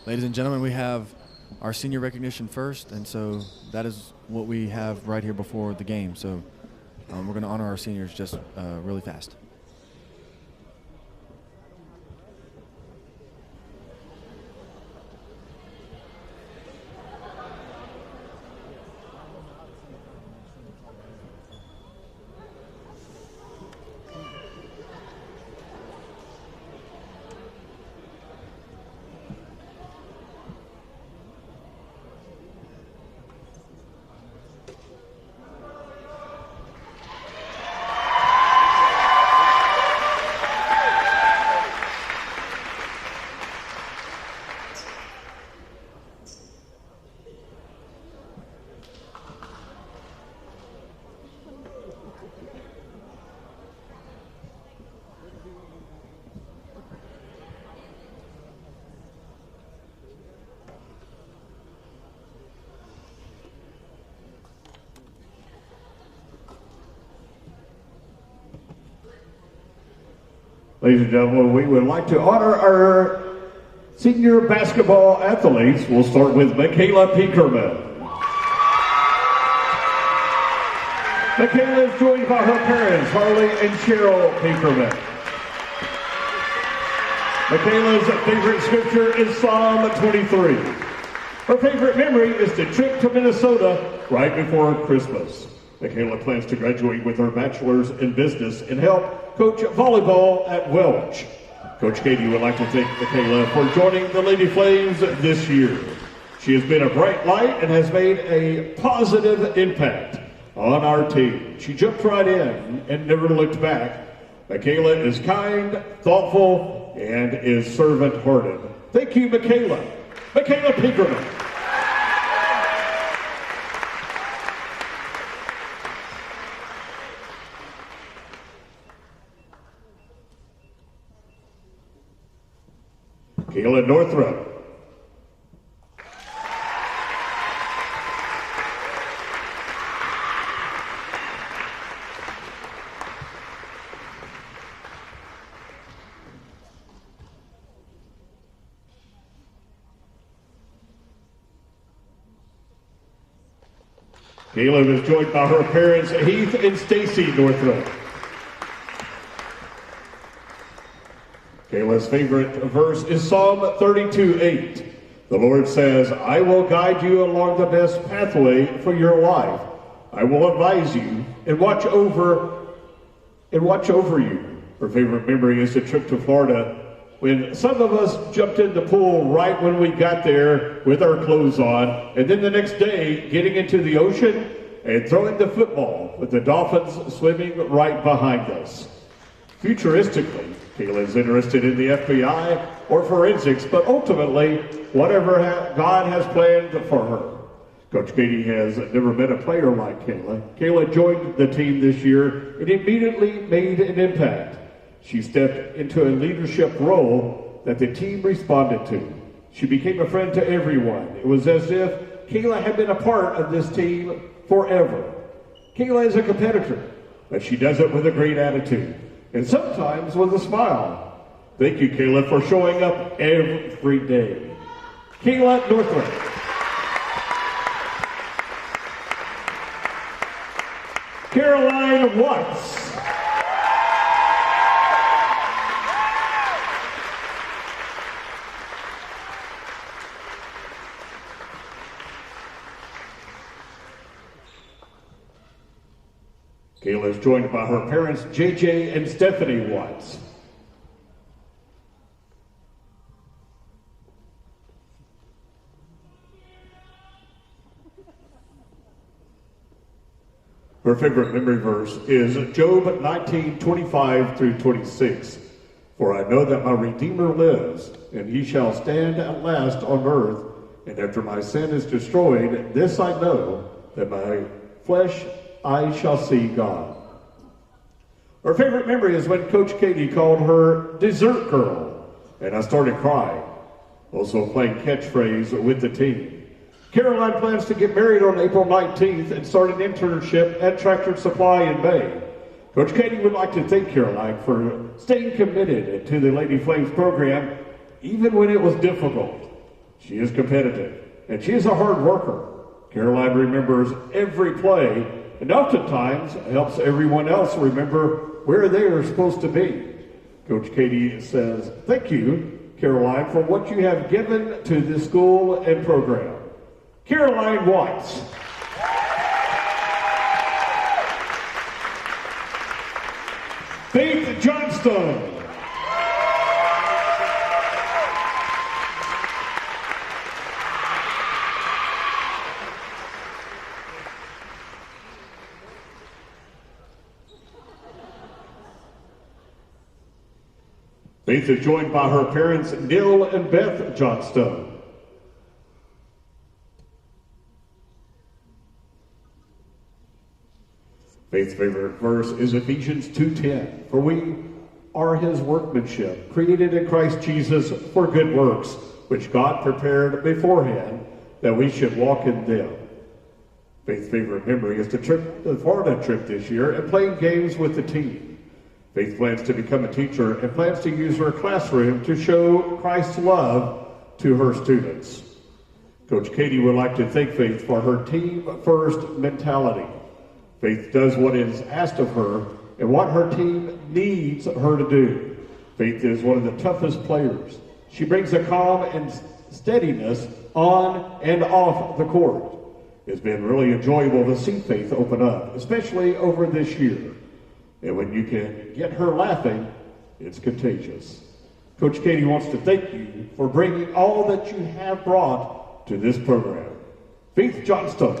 Ladies and gentlemen, we have our senior recognition first, and so that is what we have right here before the game. So we're going to honor our seniors just really fast. Ladies and gentlemen, we would like to honor our senior basketball athletes. We'll start with Michaela Pinkerman. Michaela is joined by her parents, Harley and Cheryl Pinkerman. Michaela's favorite scripture is Psalm 23. Her favorite memory is the trip to Minnesota right before Christmas. Michaela plans to graduate with her bachelor's in business and help coach volleyball at Welch. Coach Katie would like to thank Michaela for joining the Lady Flames this year. She has been a bright light and has made a positive impact on our team. She jumped right in and never looked back. Michaela is kind, thoughtful, and is servant-hearted. Thank you, Michaela. Michaela Pinkerman. Kayla Northrup. Caleb is joined by her parents, Heath and Stacy Northrup. Kayla's favorite verse is Psalm 32:8. The Lord says, I will guide you along the best pathway for your life. I will advise you and watch over you. Her favorite memory is the trip to Florida when some of us jumped in the pool right when we got there with our clothes on, and then the next day getting into the ocean and throwing the football with the dolphins swimming right behind us. Futuristically, Kayla is interested in the FBI or forensics, but ultimately, whatever God has planned for her. Coach Katie has never met a player like Kayla. Kayla joined the team this year and immediately made an impact. She stepped into a leadership role that the team responded to. She became a friend to everyone. It was as if Kayla had been a part of this team forever. Kayla is a competitor, but she does it with a great attitude, and sometimes with a smile. Thank you, Kayla, for showing up every day. Kayla Northrup. Caroline Watts. Kayla is joined by her parents, JJ and Stephanie Watts. Her favorite memory verse is Job 19:25-26. For I know that my Redeemer lives, and he shall stand at last on earth, and after my sin is destroyed, this I know, that my flesh I shall see God. Her favorite memory is when Coach Katie called her dessert girl, and I started crying. Also playing catchphrase with the team. Caroline plans to get married on April 19th and start an internship at Tractor Supply in May. Coach Katie would like to thank Caroline for staying committed to the Lady Flames program, even when it was difficult. She is competitive, and she is a hard worker. Caroline remembers every play, and oftentimes helps everyone else remember where they are supposed to be. Coach Katie says, "Thank you, Caroline, for what you have given to this school and program." Caroline Watts. Faith Johnston. Faith is joined by her parents, Neil and Beth Johnstone. Faith's favorite verse is Ephesians 2:10, "For we are his workmanship, created in Christ Jesus for good works, which God prepared beforehand that we should walk in them." Faith's favorite memory is the Florida trip this year and playing games with the team. Faith plans to become a teacher and plans to use her classroom to show Christ's love to her students. Coach Katie would like to thank Faith for her team-first mentality. Faith does what is asked of her and what her team needs her to do. Faith is one of the toughest players. She brings a calm and steadiness on and off the court. It's been really enjoyable to see Faith open up, especially over this year. And when you can get her laughing, it's contagious. Coach Katie wants to thank you for bringing all that you have brought to this program. Faith Johnston.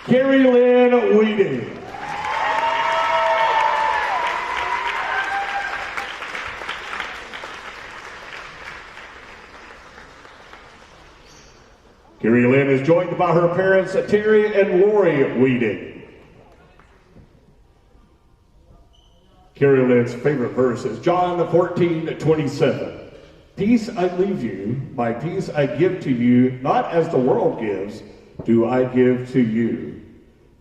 Carrie Lynn Weeding. Carrie Lynn is joined by her parents, Terry and Lori Weeding. Carrie Lynn's favorite verse is John 14:27. "Peace I leave you, my peace I give to you, not as the world gives, do I give to you.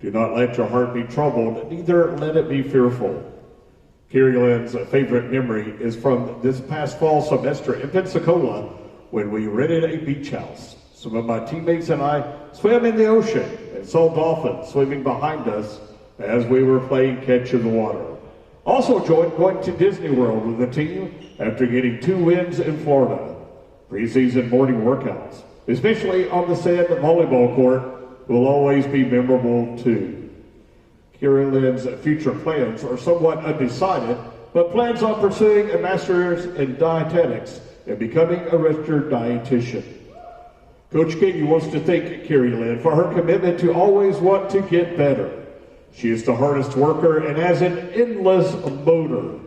Do not let your heart be troubled, neither let it be fearful." Carrie Lynn's favorite memory is from this past fall semester in Pensacola when we rented a beach house. Some of my teammates and I swam in the ocean and saw dolphins swimming behind us as we were playing catch in the water. Also going to Disney World with the team after getting 2 wins in Florida. Preseason morning workouts, especially on the sand volleyball court, will always be memorable too. Carrie Lynn's future plans are somewhat undecided, but plans on pursuing a master's in dietetics and becoming a registered dietitian. Coach Katie wants to thank Carrie Lynn for her commitment to always want to get better. She is the hardest worker and has an endless motor.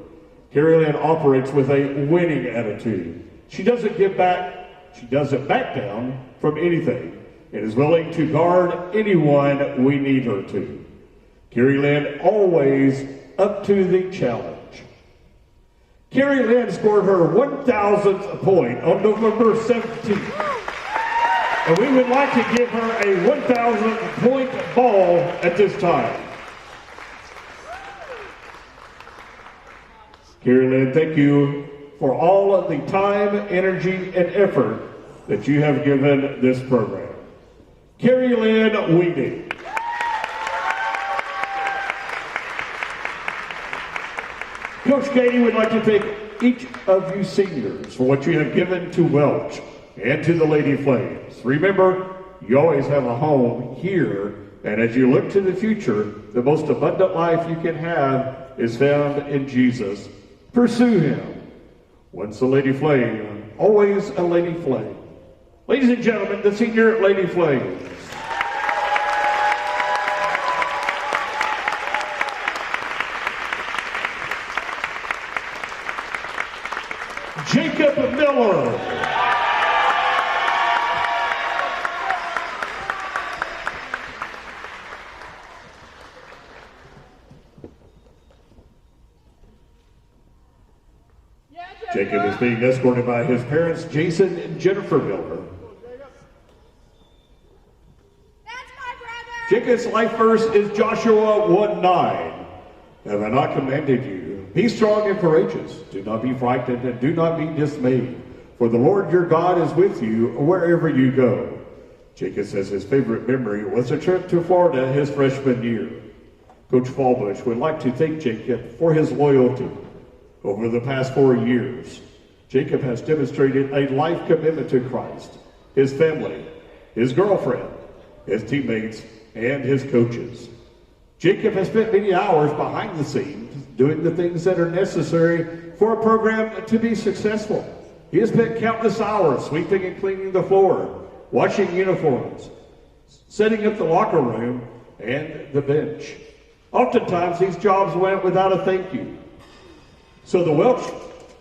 Carrie Lynn operates with a winning attitude. She doesn't back down from anything and is willing to guard anyone we need her to. Carrie Lynn always up to the challenge. Carrie Lynn scored her 1,000th point on November 17th. And we would like to give her a 1,000th point ball at this time. Carrie Lynn, thank you for all of the time, energy, and effort that you have given this program. Carrie Lynn Weeding. Coach Katie would like to thank each of you seniors for what you have given to Welch and to the Lady Flames. Remember, you always have a home here, and as you look to the future, the most abundant life you can have is found in Jesus. Pursue him. Once a Lady Flame, always a Lady Flame. Ladies and gentlemen, the senior Lady Flames. Jacob Miller. Jacob is being escorted by his parents, Jason and Jennifer Miller. That's my brother! Jacob's life verse is Joshua 1:9. Have I not commanded you? Be strong and courageous. Do not be frightened and do not be dismayed. For the Lord your God is with you wherever you go. Jacob says his favorite memory was a trip to Florida his freshman year. Coach Fallbush would like to thank Jacob for his loyalty. Over the past 4 years, Jacob has demonstrated a life commitment to Christ, his family, his girlfriend, his teammates, and his coaches. Jacob has spent many hours behind the scenes doing the things that are necessary for a program to be successful. He has spent countless hours sweeping and cleaning the floor, washing uniforms, setting up the locker room and the bench. Oftentimes, these jobs went without a thank you. So the Welch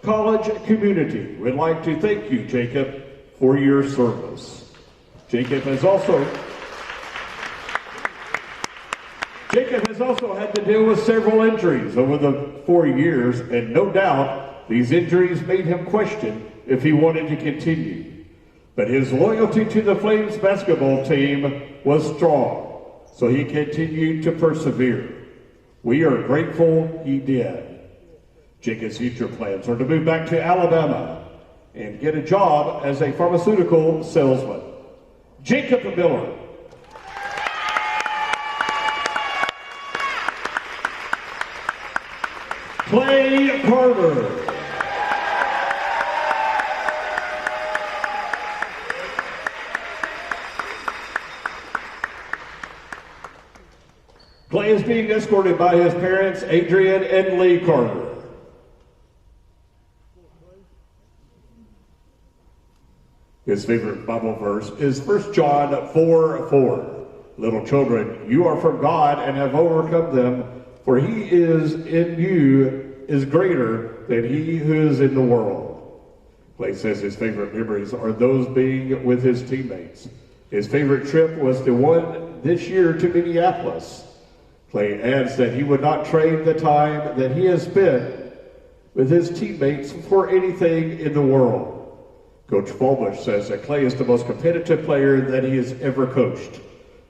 College community would like to thank you, Jacob, for your service. Jacob has also had to deal with several injuries over the 4 years, and no doubt these injuries made him question if he wanted to continue. But his loyalty to the Flames basketball team was strong, so he continued to persevere. We are grateful he did. Jacob's future plans are to move back to Alabama and get a job as a pharmaceutical salesman. Jacob Miller. Clay Carter. Clay is being escorted by his parents, Adrian and Lee Carter. His favorite Bible verse is 1 John 4:4. Little children, you are from God and have overcome them, for he is in you is greater than he who is in the world. Clay says his favorite memories are those being with his teammates. His favorite trip was the one this year to Minneapolis. Clay adds that he would not trade the time that he has spent with his teammates for anything in the world. Coach Fallbush says that Clay is the most competitive player that he has ever coached.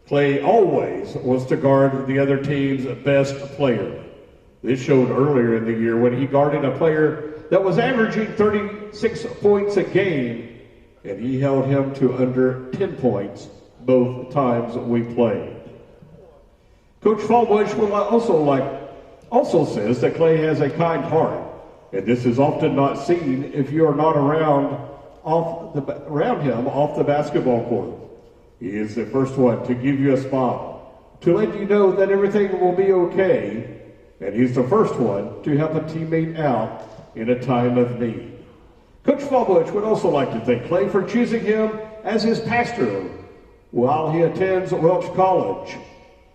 Clay always wants to guard the other team's best player. This showed earlier in the year when he guarded a player that was averaging 36 points a game, and he held him to under 10 points both times we played. Coach Fallbush will also says that Clay has a kind heart, and this is often not seen if you are not around him off the basketball court. He is the first one to give you a smile, to let you know that everything will be okay, and he's the first one to help a teammate out in a time of need. Coach Fallbush would also like to thank Clay for choosing him as his pastor while he attends Welch College.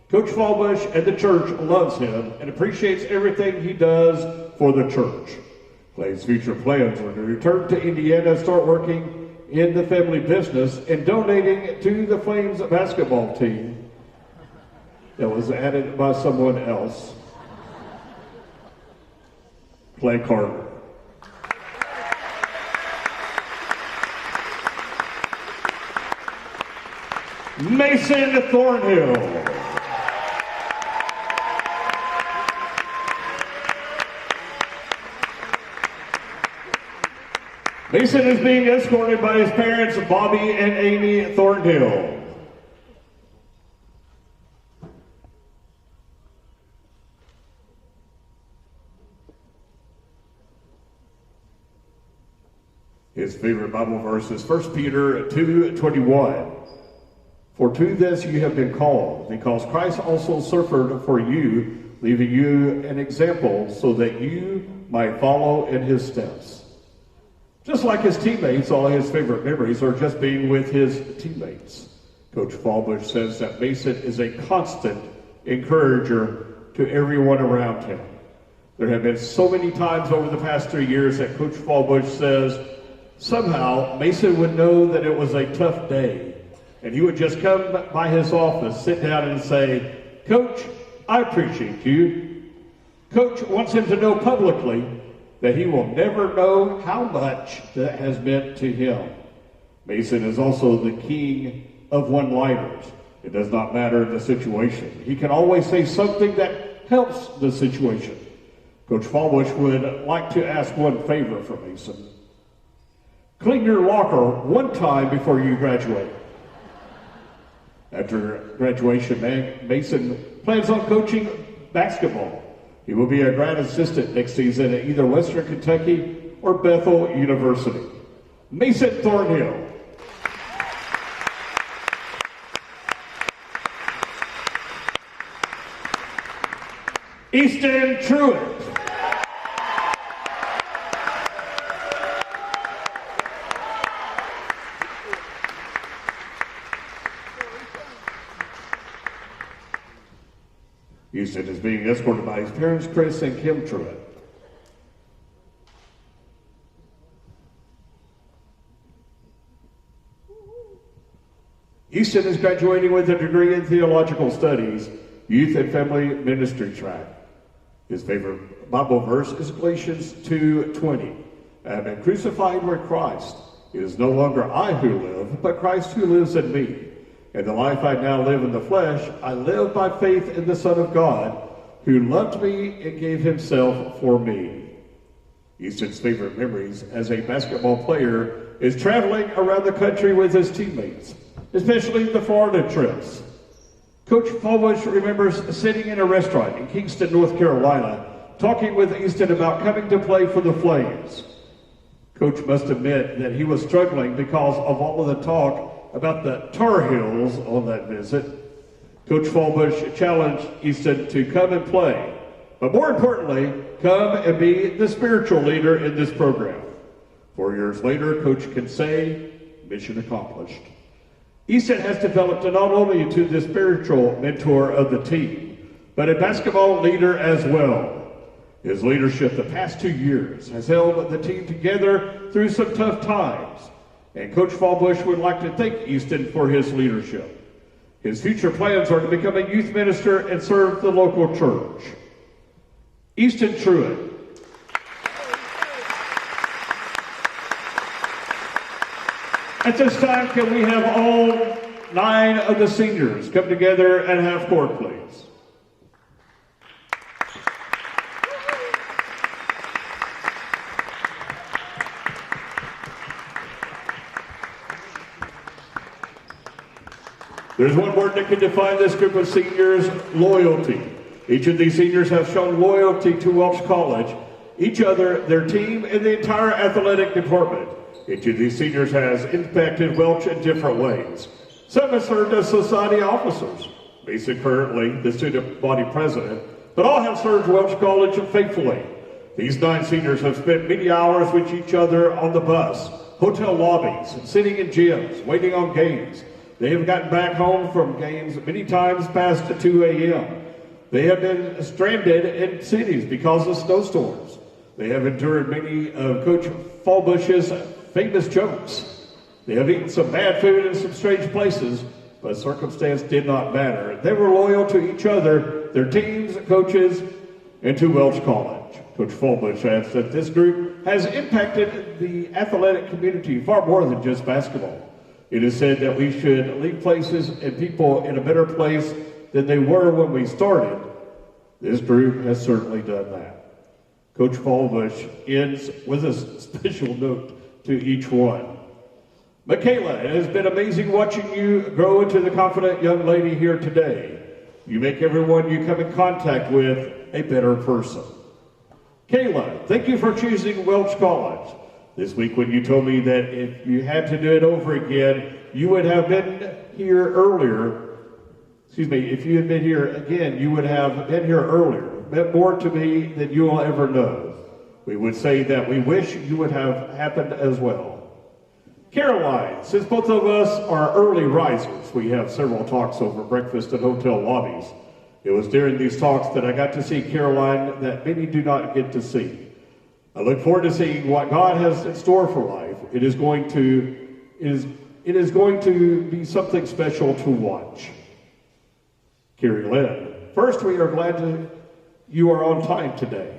Coach Fallbush and the church loves him and appreciates everything he does for the church. Clay's future plans were to return to Indiana and start working in the family business and donating to the Flames basketball team that was added by someone else. Clay Carter. Mason Thornhill. Mason is being escorted by his parents, Bobby and Amy Thornhill. His favorite Bible verse is 1 Peter 2:21. For to this you have been called, because Christ also suffered for you, leaving you an example so that you might follow in his steps. Just like his teammates, all his favorite memories are just being with his teammates. Coach Fallbush says that Mason is a constant encourager to everyone around him. There have been so many times over the past 3 years that Coach Fallbush says somehow Mason would know that it was a tough day, and he would just come by his office, sit down and say, Coach, I appreciate you. Coach wants him to know publicly that he will never know how much that has meant to him. Mason is also the king of one-liners. It does not matter the situation. He can always say something that helps the situation. Coach Fallbush would like to ask one favor from Mason. Clean your locker one time before you graduate. After graduation, Mason plans on coaching basketball. He will be a grad assistant next season at either Western Kentucky or Bethel University. Mason Thornhill. Easton Truitt. Easton is being escorted by his parents, Chris and Kim Truitt. Easton is graduating with a degree in theological studies, youth and family ministry track. His favorite Bible verse is Galatians 2:20. I have been crucified with Christ. It is no longer I who live, but Christ who lives in me. And the life I now live in the flesh, I live by faith in the Son of God, who loved me and gave himself for me. Easton's favorite memories as a basketball player is traveling around the country with his teammates, especially the Florida trips. Coach Fallbush remembers sitting in a restaurant in Kingston, North Carolina, talking with Easton about coming to play for the Flames. Coach must admit that he was struggling because of all of the talk about the Tar Heels on that visit. Coach Fallbush challenged Easton to come and play, but more importantly, come and be the spiritual leader in this program. 4 years later, Coach can say, mission accomplished. Easton has developed not only into the spiritual mentor of the team, but a basketball leader as well. His leadership the past 2 years has held the team together through some tough times, and Coach Fallbush would like to thank Easton for his leadership. His future plans are to become a youth minister and serve the local church. Easton Truitt. At this time, can we have all 9 of the seniors come together and have court, please? There's one word that can define this group of seniors: loyalty. Each of these seniors have shown loyalty to Welch College, each other, their team, and the entire athletic department. Each of these seniors has impacted Welch in different ways. Some have served as society officers, Mason currently the student body president, but all have served Welch College faithfully. These 9 seniors have spent many hours with each other on the bus, hotel lobbies, sitting in gyms, waiting on games. They have gotten back home from games many times past 2 a.m. They have been stranded in cities because of snowstorms. They have endured many of Coach Fallbush's famous jokes. They have eaten some bad food in some strange places, but circumstance did not matter. They were loyal to each other, their teams, coaches, and to Welch College. Coach Fallbush adds that this group has impacted the athletic community far more than just basketball. It is said that we should leave places and people in a better place than they were when we started. This group has certainly done that. Coach Fallbush ends with a special note to each one. Michaela, it has been amazing watching you grow into the confident young lady here today. You make everyone you come in contact with a better person. Kayla, thank you for choosing Welch College. This week when you told me that if you had to do it over again, you would have been here earlier. Excuse me, if you had been here again, you would have been here earlier. It meant more to me than you will ever know. We would say that we wish you would have happened as well. Caroline, since both of us are early risers, we have several talks over breakfast at hotel lobbies. It was during these talks that I got to see Caroline that many do not get to see. I look forward to seeing what God has in store for life. It is going to be something special to watch. Carrie Lynn, first, we are glad you are on time today.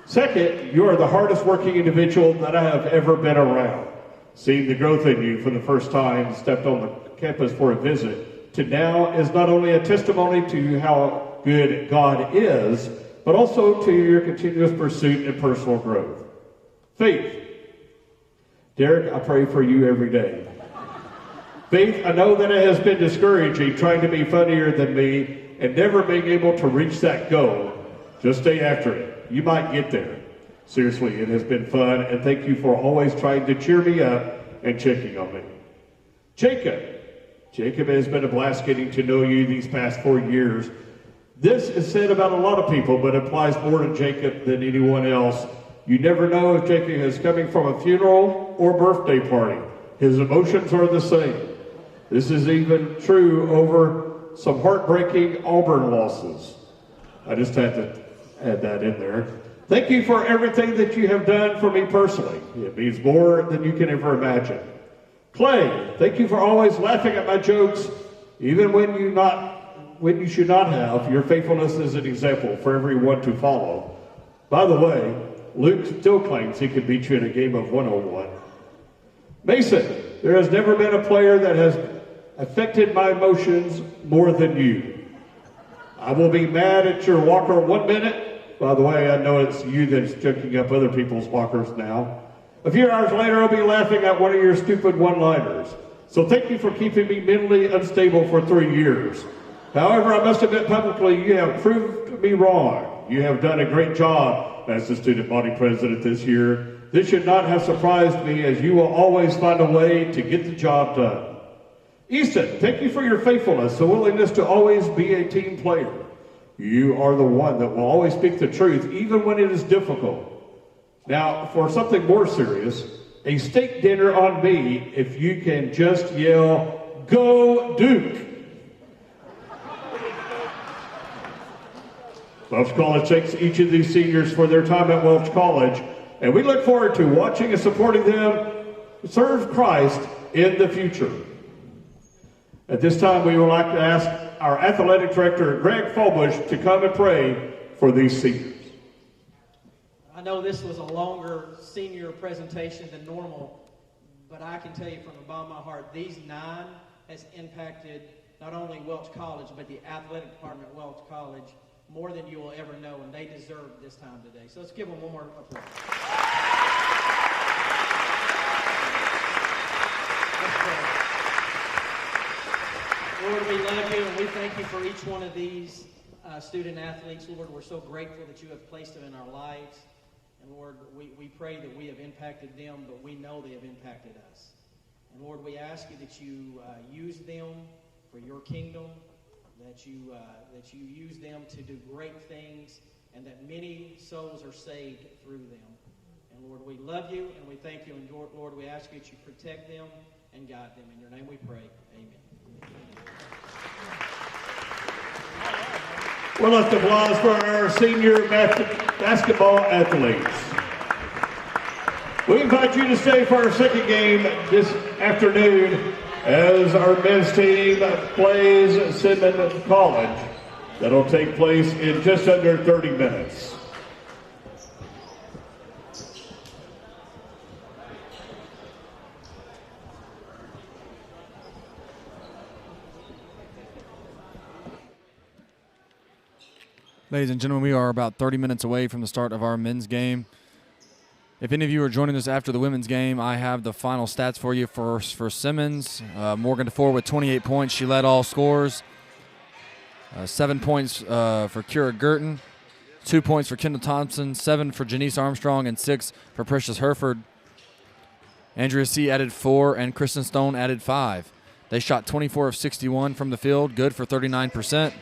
Second, you are the hardest working individual that I have ever been around. Seeing the growth in you for the first time, stepped on the campus for a visit, to now is not only a testimony to how good God is, but also to your continuous pursuit and personal growth. Faith. Derek, I pray for you every day. Faith, I know that it has been discouraging trying to be funnier than me and never being able to reach that goal. Just stay after it. You might get there. Seriously, it has been fun, and thank you for always trying to cheer me up and checking on me. Jacob. Jacob, it has been a blast getting to know you these past 4 years. This is said about a lot of people, but applies more to Jacob than anyone else. You never know if Jacob is coming from a funeral or birthday party. His emotions are the same. This is even true over some heartbreaking Auburn losses. I just had to add that in there. Thank you for everything that you have done for me personally. It means more than you can ever imagine. Clay, thank you for always laughing at my jokes, even when you should not have. Your faithfulness is an example for everyone to follow. By the way, Luke still claims he could beat you in a game of 101. Mason, there has never been a player that has affected my emotions more than you. I will be mad at your walker 1 minute. By the way, I know it's you that's junking up other people's walkers now. A few hours later, I'll be laughing at one of your stupid one-liners. So thank you for keeping me mentally unstable for 3 years. However, I must admit publicly, you have proved me wrong. You have done a great job as the student body president this year. This should not have surprised me, as you will always find a way to get the job done. Easton, thank you for your faithfulness, the willingness to always be a team player. You are the one that will always speak the truth, even when it is difficult. Now, for something more serious, a steak dinner on me if you can just yell, "Go Duke!" Welch College thanks each of these seniors for their time at Welch College, and we look forward to watching and supporting them serve Christ in the future. At this time, we would like to ask our athletic director, Greg Fulbush, to come and pray for these seniors. I know this was a longer senior presentation than normal, but I can tell you from the bottom of my heart, these 9 has impacted not only Welch College, but the athletic department at Welch College more than you will ever know, and they deserve this time today. So let's give them one more applause. Let's pray. Lord, we love you, and we thank you for each one of these student athletes. Lord, we're so grateful that you have placed them in our lives. And Lord, we pray that we have impacted them, but we know they have impacted us. And Lord, we ask you that you use them for your kingdom, that you use them to do great things, and that many souls are saved through them. And Lord, we love you, and we thank you. And Lord, we ask you that you protect them and guide them. In your name we pray. Amen. Well, let's applause for our senior basketball athletes. We invite you to stay for our second game this afternoon as our men's team plays Simmons College. That'll take place in just under 30 minutes. Ladies and gentlemen, we are about 30 minutes away from the start of our men's game. If any of you are joining us after the women's game, I have the final stats for you for Simmons. Morgan DeFore with 28 points. She led all scores. 7 points for Kira Girton. 2 points for Kendall Thompson. 7 for Janice Armstrong, and 6 for Precious Hereford. Andrea C. added 4, and Kristen Stone added 5. They shot 24 of 61 from the field, good for 39%.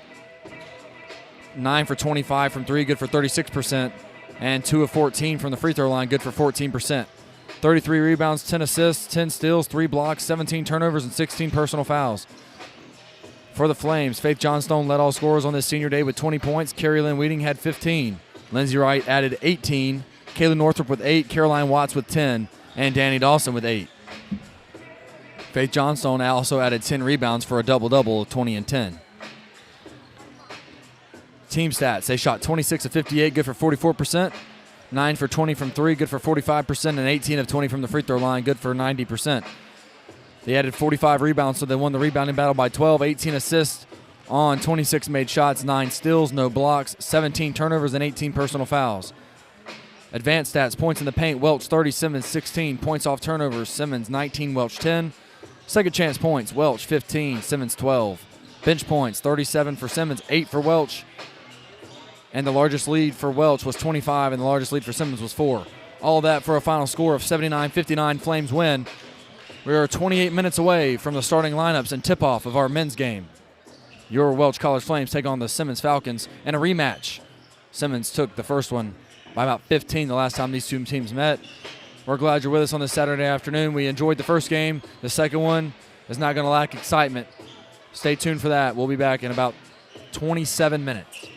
9 for 25 from 3, good for 36%. And 2 of 14 from the free throw line, good for 14%. 33 rebounds, 10 assists, 10 steals, 3 blocks, 17 turnovers, and 16 personal fouls. For the Flames, Faith Johnstone led all scorers on this senior day with 20 points. Carrie Lynn Weeding had 15. Lindsay Wright added 18. Kayla Northrup with 8. Caroline Watts with 10. And Danny Dawson with 8. Faith Johnstone also added 10 rebounds for a double-double of 20 and 10. Team stats, they shot 26 of 58, good for 44%. 9 for 20 from 3, good for 45%. And 18 of 20 from the free throw line, good for 90%. They added 45 rebounds, so they won the rebounding battle by 12. 18 assists on 26 made shots, 9 steals, no blocks, 17 turnovers, and 18 personal fouls. Advanced stats, points in the paint, Welch 30, Simmons 16. Points off turnovers, Simmons 19, Welch 10. Second chance points, Welch 15, Simmons 12. Bench points, 37 for Simmons, 8 for Welch. And the largest lead for Welch was 25, and the largest lead for Simmons was 4. All that for a final score of 79-59. Flames win. We are 28 minutes away from the starting lineups and tip-off of our men's game. Your Welch College Flames take on the Simmons Falcons in a rematch. Simmons took the first one by about 15 the last time these two teams met. We're glad you're with us on this Saturday afternoon. We enjoyed the first game. The second one is not going to lack excitement. Stay tuned for that. We'll be back in about 27 minutes.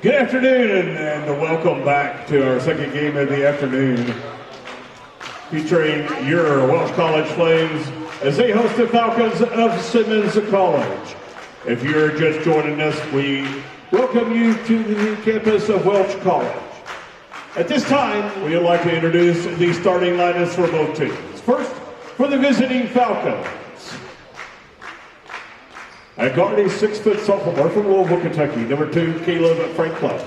Good afternoon and welcome back to our second game of the afternoon, featuring your Welch College Flames as they host the Falcons of Simmons College. If you're just joining us, we welcome you to the campus of Welch College. At this time, we would like to introduce the starting lineups for both teams. First, for the visiting Falcons. At guard, a 6-foot sophomore from Louisville, Kentucky, number 2, Caleb Franklin.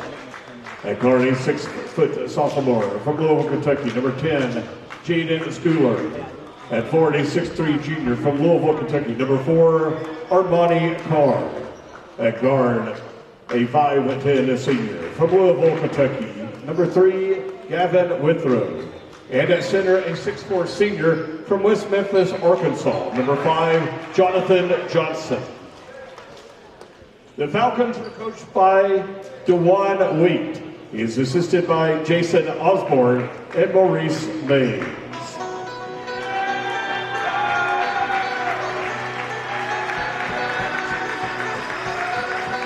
At guard, a 6-foot sophomore from Louisville, Kentucky, number 10, Jaden Schooler. At forward, a 6'3" junior from Louisville, Kentucky, number 4, Armani Carr. At guard, a 5'10" senior from Louisville, Kentucky, number 3, Gavin Withrow. And at center, a 6'4" senior from West Memphis, Arkansas, number 5, Jonathan Johnson. The Falcons are coached by DeJuan Wheat. He is assisted by Jason Osborne and Maurice Mays.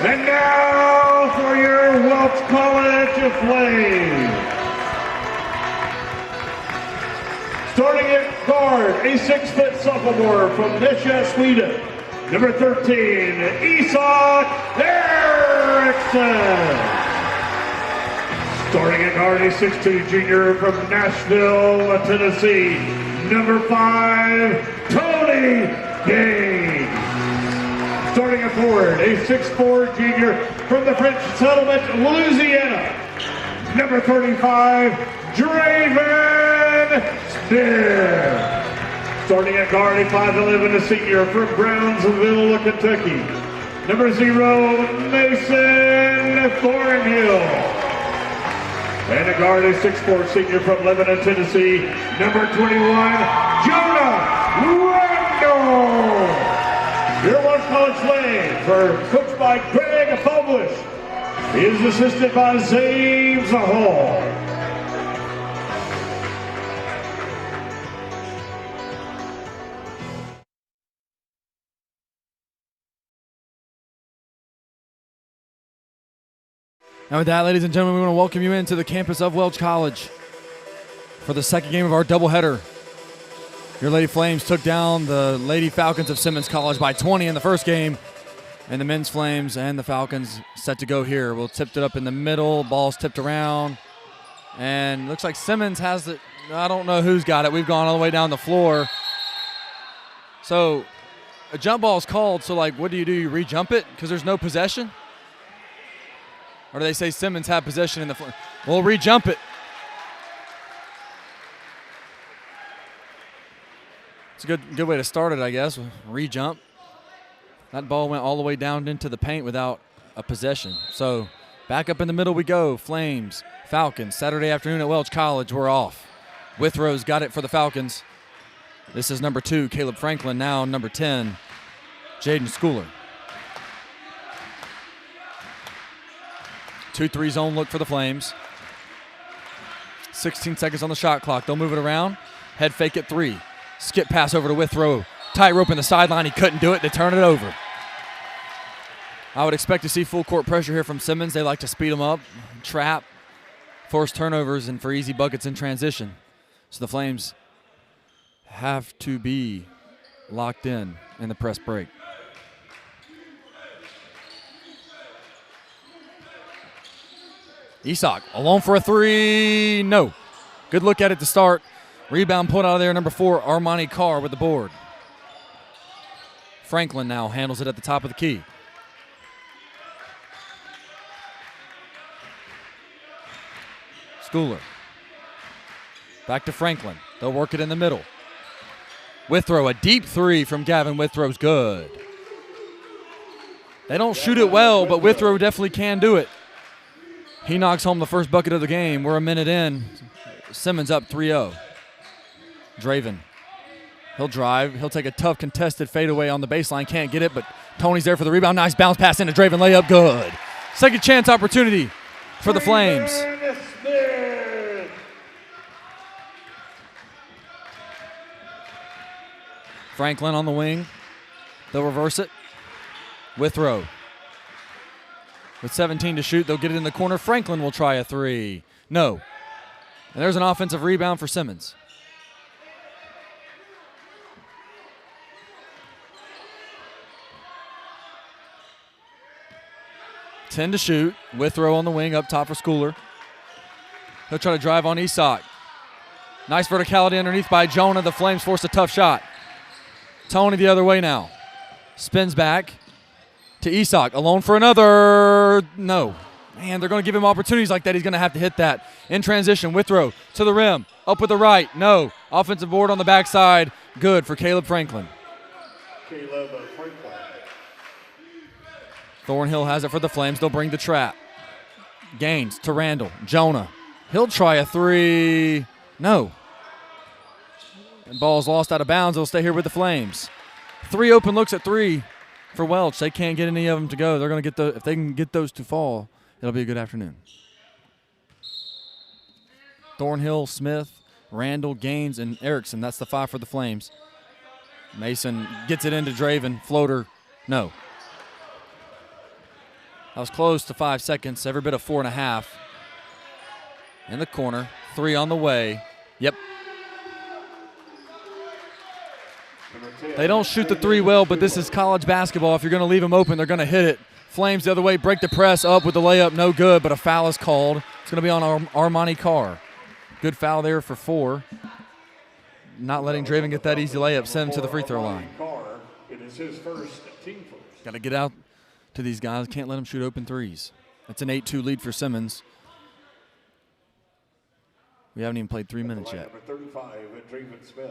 And now for your Welch College Flames. Starting at guard, a 6-foot sophomore from Nesja, Sweden, number 13, Isak Eriksson. Starting at guard, a 6'2" junior from Nashville, Tennessee, number 5, Tony Gaines. Starting at forward, a 6'4" junior from the French settlement, Louisiana, number 35, Draven Spear. Starting at guard, a 5'11", a senior from Brownsville, Kentucky, number 0, Mason Thornhill. And a guard, a 6'4" senior from Lebanon, Tennessee, number 21, Jonah Randall. Your Welch College Flames are coached by Greg Fobush. He is assisted by James Hall. And with that, ladies and gentlemen, we want to welcome you into the campus of Welch College for the second game of our doubleheader. Your Lady Flames took down the Lady Falcons of Simmons College by 20 in the first game, and the men's Flames and the Falcons set to go here. We'll tip it up in the middle, ball's tipped around, and looks like Simmons has it. I don't know who's got it. We've gone all the way down the floor. So a jump ball is called, so like what do? You re-jump it because there's no possession? Or do they say Simmons had possession in the front? We'll re-jump it. It's a good way to start it, I guess. Re-jump. That ball went all the way down into the paint without a possession. So back up in the middle we go. Flames, Falcons. Saturday afternoon at Welch College. We're off. Withrow's got it for the Falcons. This is number 2, Caleb Franklin. Now number 10, Jaden Schooler. 2-3 zone look for the Flames. 16 seconds on the shot clock. They'll move it around. Head fake at 3. Skip pass over to Withrow. Tight rope in the sideline. He couldn't do it. They turn it over. I would expect to see full court pressure here from Simmons. They like to speed them up, trap, force turnovers, and for easy buckets in transition. So the Flames have to be locked in the press break. Isak alone for a 3. No. Good look at it to start. Rebound pulled out of there. Number 4, Armani Carr with the board. Franklin now handles it at the top of the key. Schooler. Back to Franklin. They'll work it in the middle. Withrow, a deep 3 from Gavin Withrow's good. They don't shoot it well, but Withrow definitely can do it. He knocks home the first bucket of the game. We're a minute in. Simmons up 3-0. Draven. He'll drive. He'll take a tough contested fadeaway on the baseline. Can't get it, but Tony's there for the rebound. Nice bounce pass into Draven. Layup good. Second chance opportunity for the Flames. Franklin on the wing. They'll reverse it. Withrow. With 17 to shoot, they'll get it in the corner. Franklin will try a three. No. And there's an offensive rebound for Simmons. Ten to shoot. Withrow on the wing, up top for Schooler. He'll try to drive on Isak. Nice verticality underneath by Jonah. The Flames force a tough shot. Tony the other way now. Spins back to Isak. Alone for another. No. Man, they're going to give him opportunities like that. He's going to have to hit that. In transition, Withrow to the rim. Up with the right. No. Offensive board on the backside. Good for Caleb Franklin. Caleb Franklin. Thornhill has it for the Flames. They'll bring the trap. Gaines to Randall. Jonah. He'll try a three. No. And ball's lost out of bounds. It'll stay here with the Flames. 3 open looks at 3 for Welch. They can't get any of them to go. They're going to get if they can get those to fall, it'll be a good afternoon. Thornhill, Smith, Randall, Gaines, and Erickson. That's the 5 for the Flames. Mason gets it into Draven. Floater. No. That was close to 5 seconds. Every bit of 4.5. In the corner. 3 on the way. Yep. They don't shoot the 3 well, but this is college basketball. If you're going to leave them open, they're going to hit it. Flames the other way, break the press up with the layup, no good, but a foul is called. It's going to be on Armani Carr. Good foul there for 4. Not letting Draven get that easy layup, send him to the free throw line. It is his first, team first. Got to get out to these guys. Can't let them shoot open threes. That's an 8-2 lead for Simmons. We haven't even played 3 minutes yet. Number 35, Draven Smith.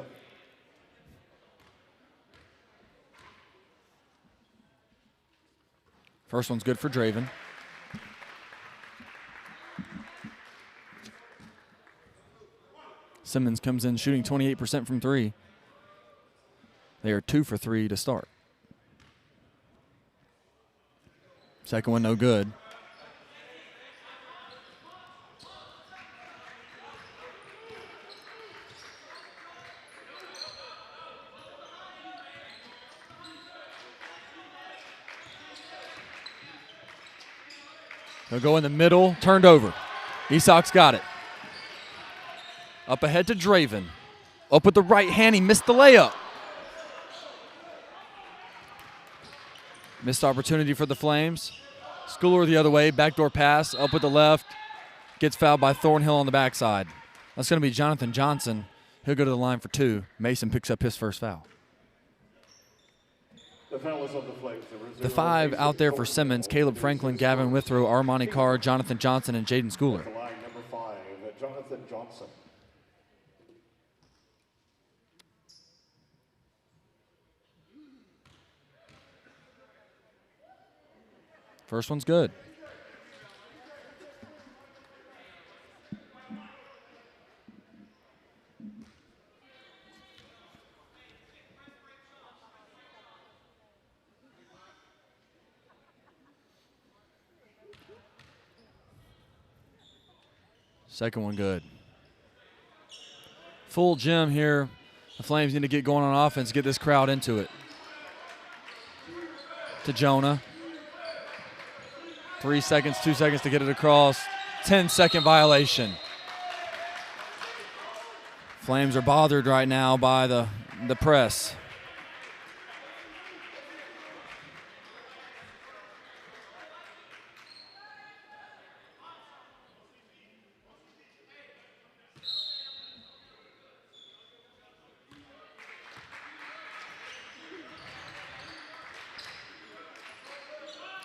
First one's good for Draven. Simmons comes in shooting 28% from 3. They are 2 for 3 to start. Second one no good. They'll go in the middle, turned over. Isak's got it. Up ahead to Draven. Up with the right hand, he missed the layup. Missed opportunity for the Flames. Schooler the other way, backdoor pass, up with the left. Gets fouled by Thornhill on the backside. That's going to be Jonathan Johnson. He'll go to the line for 2. Mason picks up his first foul. The foul is on the Flames. The 5 out there for Simmons, Caleb Franklin, Gavin Withrow, Armani Carr, Jonathan Johnson, and Jaden Schooler. Line number 5, Jonathan Johnson. First one's good. Second one good. Full gym here. The Flames need to get going on offense, get this crowd into it. To Jonah. 3 seconds, 2 seconds to get it across. 10-second violation. Flames are bothered right now by the press.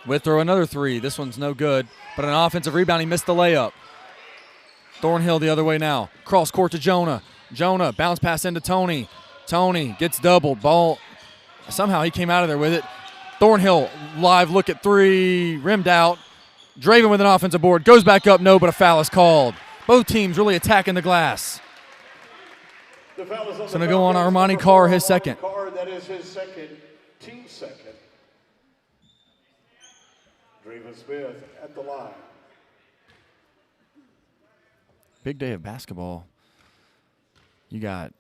Withrow another 3. This one's no good, but an offensive rebound. He missed the layup. Thornhill the other way now. Cross court to Jonah. Jonah, bounce pass into Tony. Tony gets doubled. Ball, somehow he came out of there with it. Thornhill, live look at 3, rimmed out. Draven with an offensive board. Goes back up, no, but a foul is called. Both teams really attacking the glass. The foul is on it's going to go on Armani Carr, his second. That is his second, team second. Draven Smith at the line. Big day of basketball. You got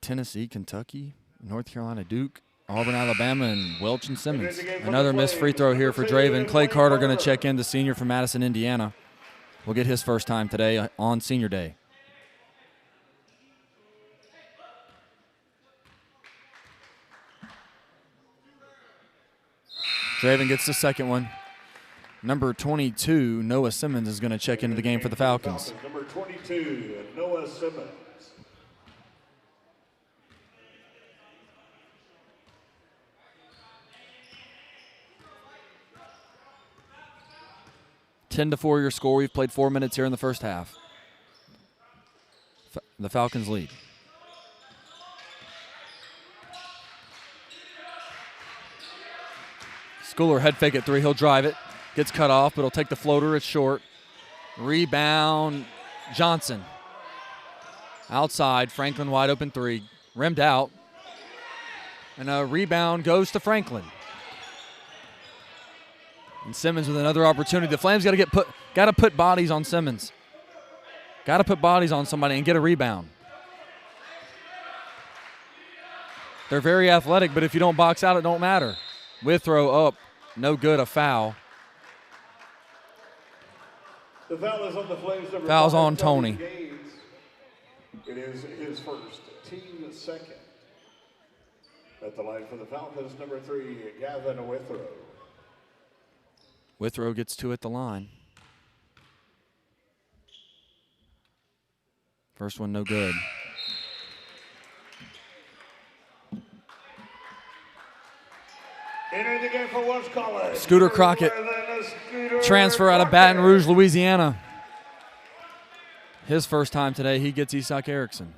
Tennessee, Kentucky, North Carolina, Duke, Auburn, Alabama, and Welch and Simmons. Another missed free throw here for Draven. Clay Carter going to check in, the senior from Madison, Indiana. Will get his first time today on Senior Day. Draven gets the second one. Number 22, Noah Simmons, is going to check into the game for the Falcons. Number 22, Noah Simmons. Ten to 4 your score. We've played 4 minutes here in the first half. The Falcons lead. Schooler head fake at 3. He'll drive it. Gets cut off, but he'll take the floater. It's short. Rebound, Johnson. Outside, Franklin wide open 3. Rimmed out. And a rebound goes to Franklin. And Simmons with another opportunity. The Flames got to put bodies on Simmons. Got to put bodies on somebody and get a rebound. They're very athletic, but if you don't box out, it don't matter. Withrow up, no good, a foul. The foul is on the Flames. Foul's on Tony. It is his first, team second. At the line for the Falcons, number 3, Gavin Withrow. Withrow gets 2 at the line. First one, no good. Entering the game for Welch College. Scooter Crockett, transfer out of Baton Rouge, Louisiana. His first time today, he gets Isak Erickson.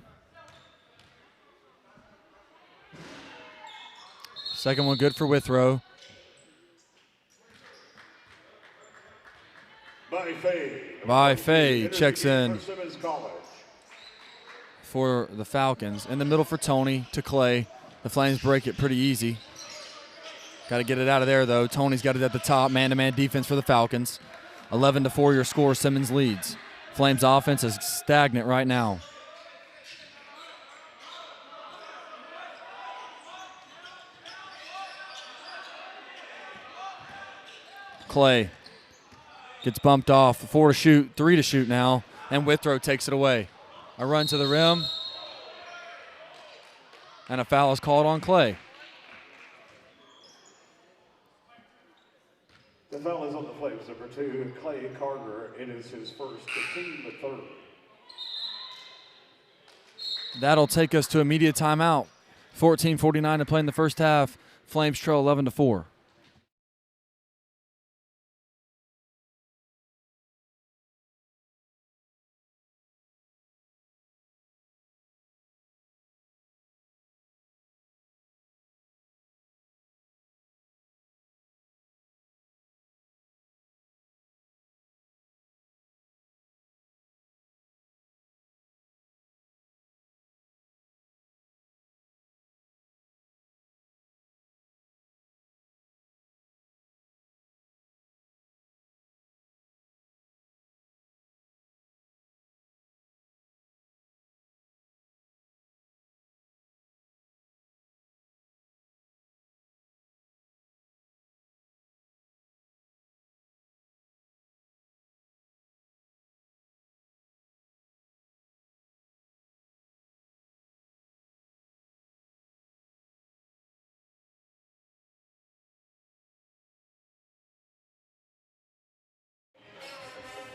Second one good for Withrow. By Faye checks in for the Falcons. In the middle for Tony to Clay. The Flames break it pretty easy. Got to get it out of there, though. Tony's got it at the top. Man-to-man defense for the Falcons. 11 to 4 your score. Simmons leads. Flames offense is stagnant right now. Clay gets bumped off. 4 to shoot, 3 to shoot now, and Withrow takes it away. A run to the rim, and a foul is called on Clay. The foul is on the Flames, number 2, Clay Carter. It is his first, the team the third. That'll take us to immediate timeout. 14:49 to play in the first half. Flames trail 11 to 4.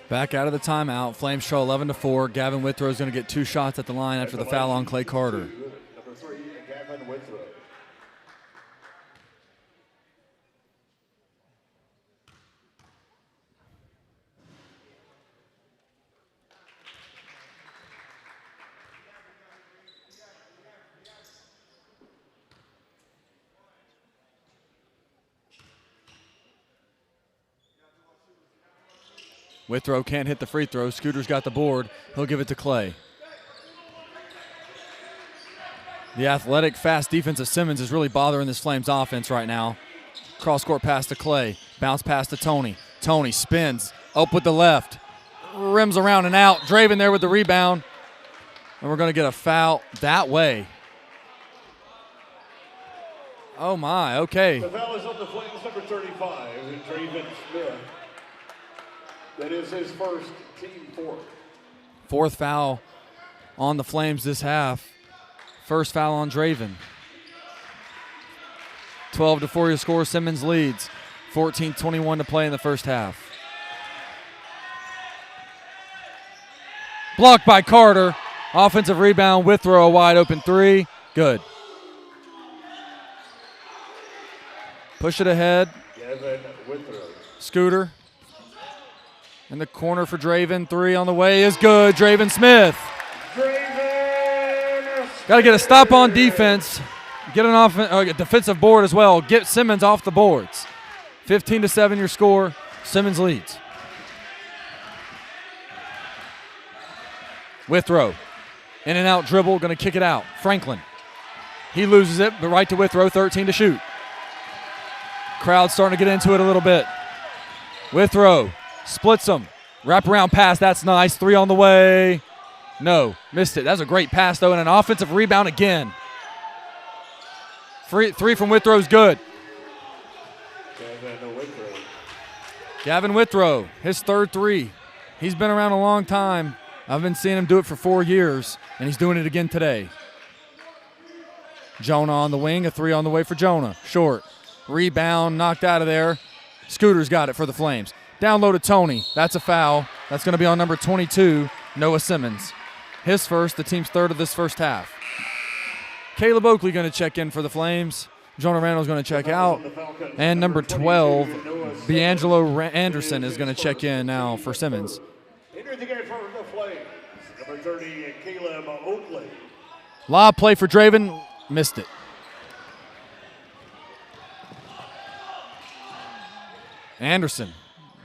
Back out of the timeout. Flames trail 11 to 4. Gavin Withrow is going to get 2 shots at the line after the foul on Clay Carter. Number 3, Gavin Withrow. Withrow can't hit the free throw. Scooter's got the board. He'll give it to Clay. The athletic, fast defense of Simmons is really bothering this Flames offense right now. Cross-court pass to Clay. Bounce pass to Tony. Tony spins. Up with the left. Rims around and out. Draven there with the rebound. And we're going to get a foul that way. Oh, my, okay. The foul is on the Flames, number 35, Draven Smith. That is his first, team fourth. Fourth foul on the Flames this half. First foul on Draven. 12-4 your score. Simmons leads. 14:21 to play in the first half. Blocked by Carter. Offensive rebound. Withrow, a wide open three. Good. Push it ahead. Gavin Withrow. Scooter. In the corner for Draven. Three on the way is good. Draven Smith. Got to get a stop on defense. Get a defensive board as well. Get Simmons off the boards. 15-7 your score. Simmons leads. Withrow. In and out dribble. Going to kick it out. Franklin. He loses it, but right to Withrow. 13 to shoot. Crowd starting to get into it a little bit. Withrow. Splits them. Wraparound pass. That's nice. Three on the way. No. Missed it. That was a great pass, though, and an offensive rebound again. Three from Withrow is good. Gavin Withrow, his third three. He's been around a long time. I've been seeing him do it for 4 years, and he's doing it again today. Jonah on the wing, a three on the way for Jonah. Short. Rebound, knocked out of there. Scooter's got it for the Flames. Down low to Tony. That's a foul. That's going to be on number 22, Noah Simmons. His first, the team's third of this first half. Caleb Oakley going to check in for the Flames. Jonah Randall's going to check out. And number 12, D'Angelo Anderson is going to check in now for Simmons. Entering the game for the Flames, number 30, Caleb Oakley. Lob play for Draven. Missed it. Anderson.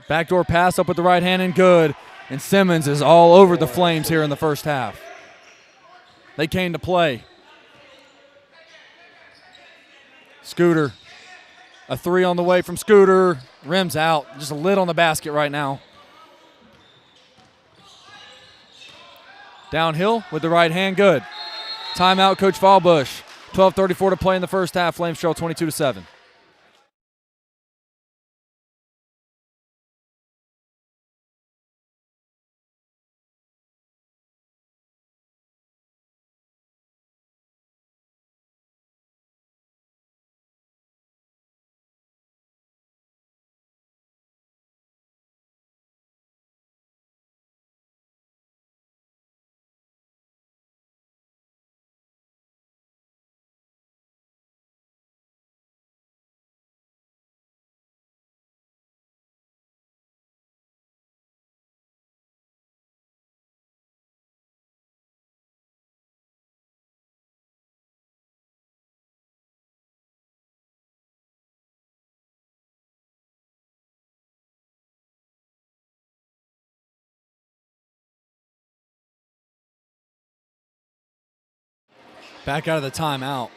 Backdoor pass up with the right hand and good. And Simmons is all over the Flames here in the first half. They came to play. Scooter. A three on the way from Scooter. Rims out. Just a lid on the basket right now. Downhill with the right hand. Good. Timeout, Coach Fallbush. 12:34 to play in the first half. Flames trail 22-7. Back out of the timeout.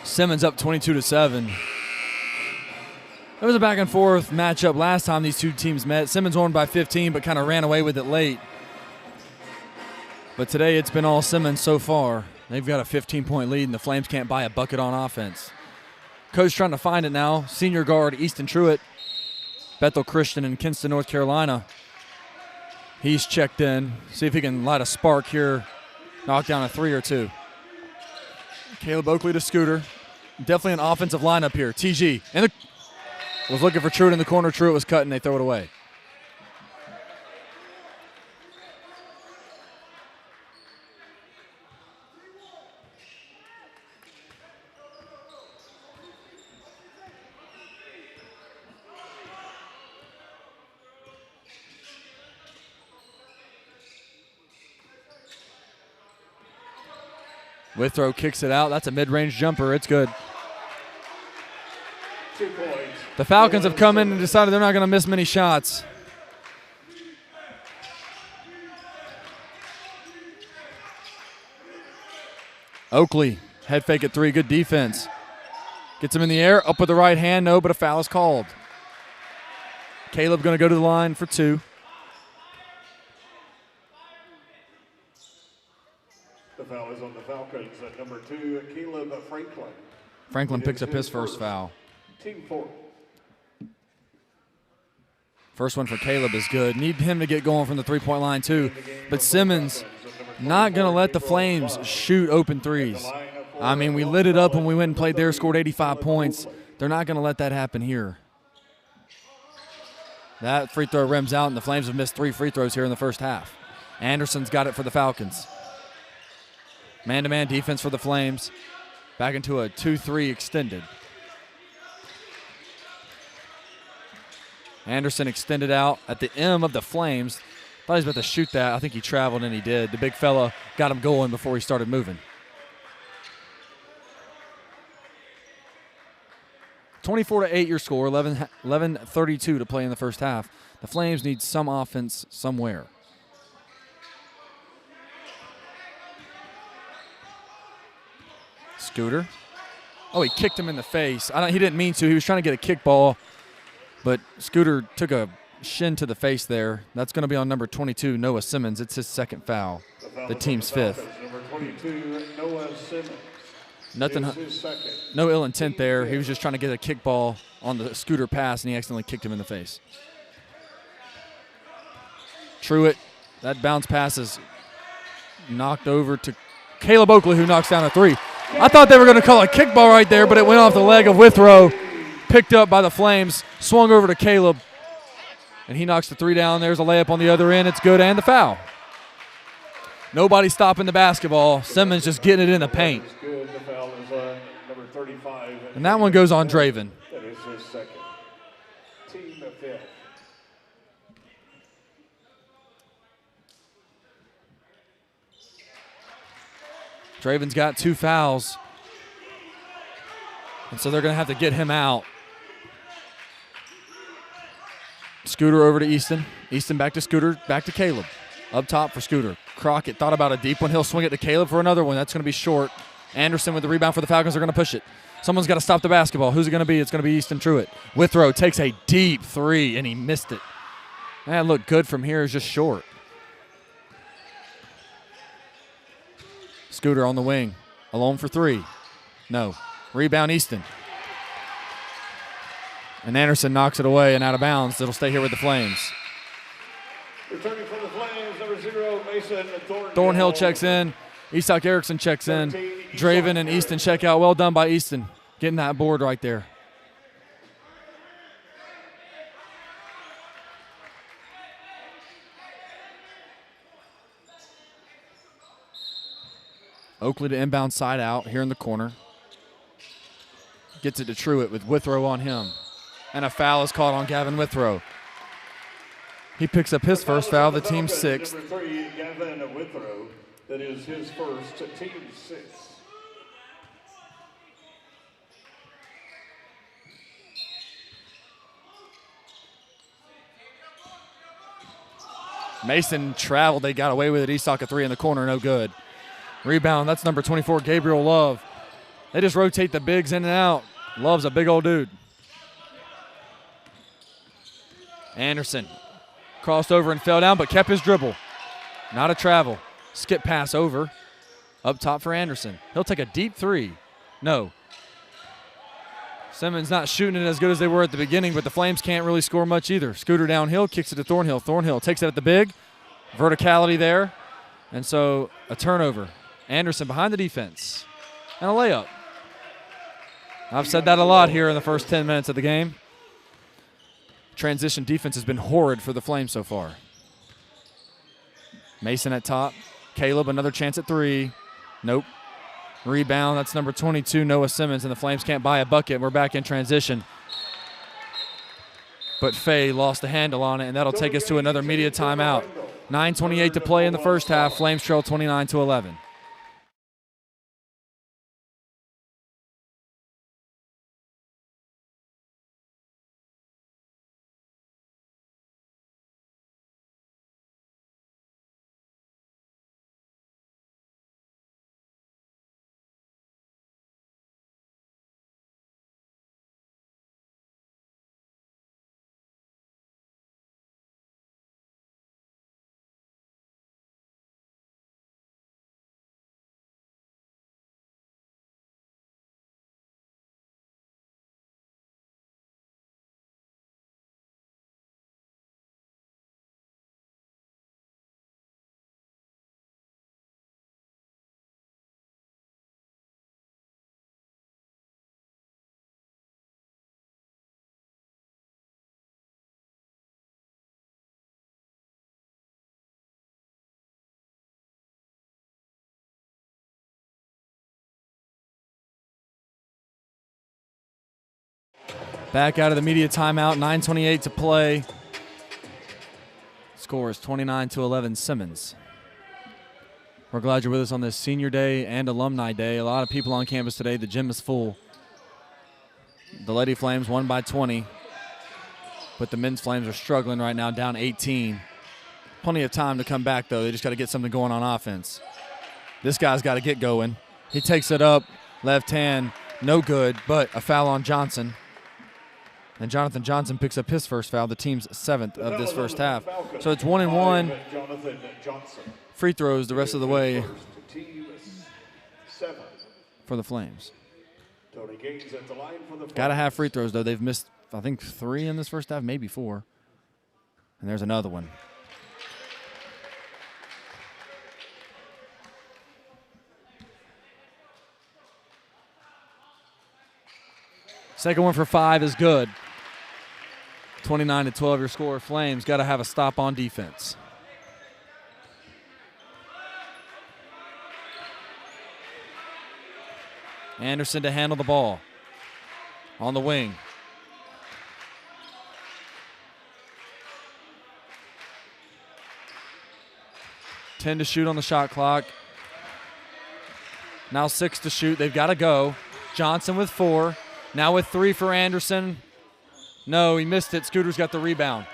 Simmons up 22-7. It was a back and forth matchup last time these two teams met. Simmons won by 15, but kind of ran away with it late. But today it's been all Simmons so far. They've got a 15-point lead, and the Flames can't buy a bucket on offense. Coach trying to find it now. Senior guard Easton Truitt, Bethel Christian in Kinston, North Carolina. He's checked in. See if he can light a spark here. Knock down a three or two. Caleb Oakley to Scooter. Definitely an offensive lineup here. TG was looking for Truitt in the corner. Truitt was cut, and they throw it away. Withrow kicks it out. That's a mid-range jumper. It's good. 2 points. The Falcons have come in and decided they're not going to miss many shots. Oakley, head fake at three. Good defense. Gets him in the air. Up with the right hand. No, but a foul is called. Caleb going to go to the line for two. The foul is on the Falcons at number 2, Caleb Franklin. Franklin picks up his first foul. Team 4. First one for Caleb is good. Need him to get going from the three-point line too. But Simmons not going to let the Flames shoot open threes. I mean, we lit it up when we went and played there, scored 85 points. They're not going to let that happen here. That free throw rims out, and the Flames have missed 3 free throws here in the first half. Anderson's got it for the Falcons. Man-to-man defense for the Flames. Back into a 2-3 extended. Anderson extended out at the M of the Flames. Thought he was about to shoot that. I think he traveled, and he did. The big fella got him going before he started moving. 24-8 your score, 11:32 to play in the first half. The Flames need some offense somewhere. Scooter. Oh, he kicked him in the face. He didn't mean to. He was trying to get a kick ball, but Scooter took a shin to the face there. That's going to be on number 22, Noah Simmons. It's his second foul, the team's fifth. Number 22, Noah Simmons. Nothing, no ill intent there. He was just trying to get a kick ball on the Scooter pass, and he accidentally kicked him in the face. Truitt, that bounce pass is knocked over to Caleb Oakley, who knocks down a 3. I thought they were going to call a kickball right there, but it went off the leg of Withrow. Picked up by the Flames, swung over to Caleb, and he knocks the 3 down. There's a layup on the other end. It's good, and the foul. Nobody stopping the basketball. Simmons just getting it in the paint. Good. The foul is number 35. And that one goes on Draven. That is his second. Team 5th. Draven's got 2 fouls. And so they're going to have to get him out. Scooter over to Easton. Easton back to Scooter, back to Caleb. Up top for Scooter. Crockett thought about a deep one. He'll swing it to Caleb for another one. That's going to be short. Anderson with the rebound for the Falcons. They're going to push it. Someone's got to stop the basketball. Who's it going to be? It's going to be Easton Truitt. Withrow takes a deep 3, and he missed it. That looked good from here. It's just short. Scooter on the wing. Alone for 3. No. Rebound Easton. And Anderson knocks it away and out of bounds. It'll stay here with the Flames. Returning from the Flames, number 0, Mason Thornhill checks in. Isak Erickson checks in. Draven and Easton check out. Well done by Easton. Getting that board right there. Oakley to inbound side out here in the corner. Gets it to Truitt with Withrow on him. And a foul is called on Gavin Withrow. He picks up his first foul, the team's 6th. Number 3, Gavin Withrow. That is his first, team 6. Mason traveled. They got away with it. Isak a 3 in the corner. No good. Rebound. That's number 24, Gabriel Love. They just rotate the bigs in and out. Love's a big old dude. Anderson crossed over and fell down, but kept his dribble. Not a travel. Skip pass over. Up top for Anderson. He'll take a deep 3. No. Simmons not shooting it as good as they were at the beginning, but the Flames can't really score much either. Scooter downhill, kicks it to Thornhill. Thornhill takes it at the big. Verticality there. And so a turnover. Anderson behind the defense. And a layup. I've said that a lot here in the first 10 minutes of the game. Transition defense has been horrid for the Flames so far. Mason at top. Caleb, another chance at 3. Nope. Rebound, that's number 22, Noah Simmons, and the Flames can't buy a bucket. We're back in transition. But Faye lost a handle on it, and that'll take us to another media timeout. 9:28 to play in the first half. Flames trail 29-11. Back out of the media timeout, 9:28 to play. Score is 29-11 Simmons. We're glad you're with us on this senior day and alumni day. A lot of people on campus today. The gym is full. The Lady Flames won by 20, but the men's Flames are struggling right now, down 18. Plenty of time to come back, though. They just got to get something going on offense. This guy's got to get going. He takes it up, left hand, no good, but a foul on Johnson. And Jonathan Johnson picks up his first foul, the team's 7th of this first half. So it's 1-1. Free throws the rest of the way for the Flames. Got to have free throws, though. They've missed, I think, 3 in this first half, maybe 4. And there's another one. Second one for 5 is good. 29-12 your score. Flames got to have a stop on defense. Anderson to handle the ball. On the wing. $10 to shoot on the shot clock. Now 6 to shoot. They've got to go. Johnson with 4. Now with 3 for Anderson. No, he missed it. Scooter's got the rebound.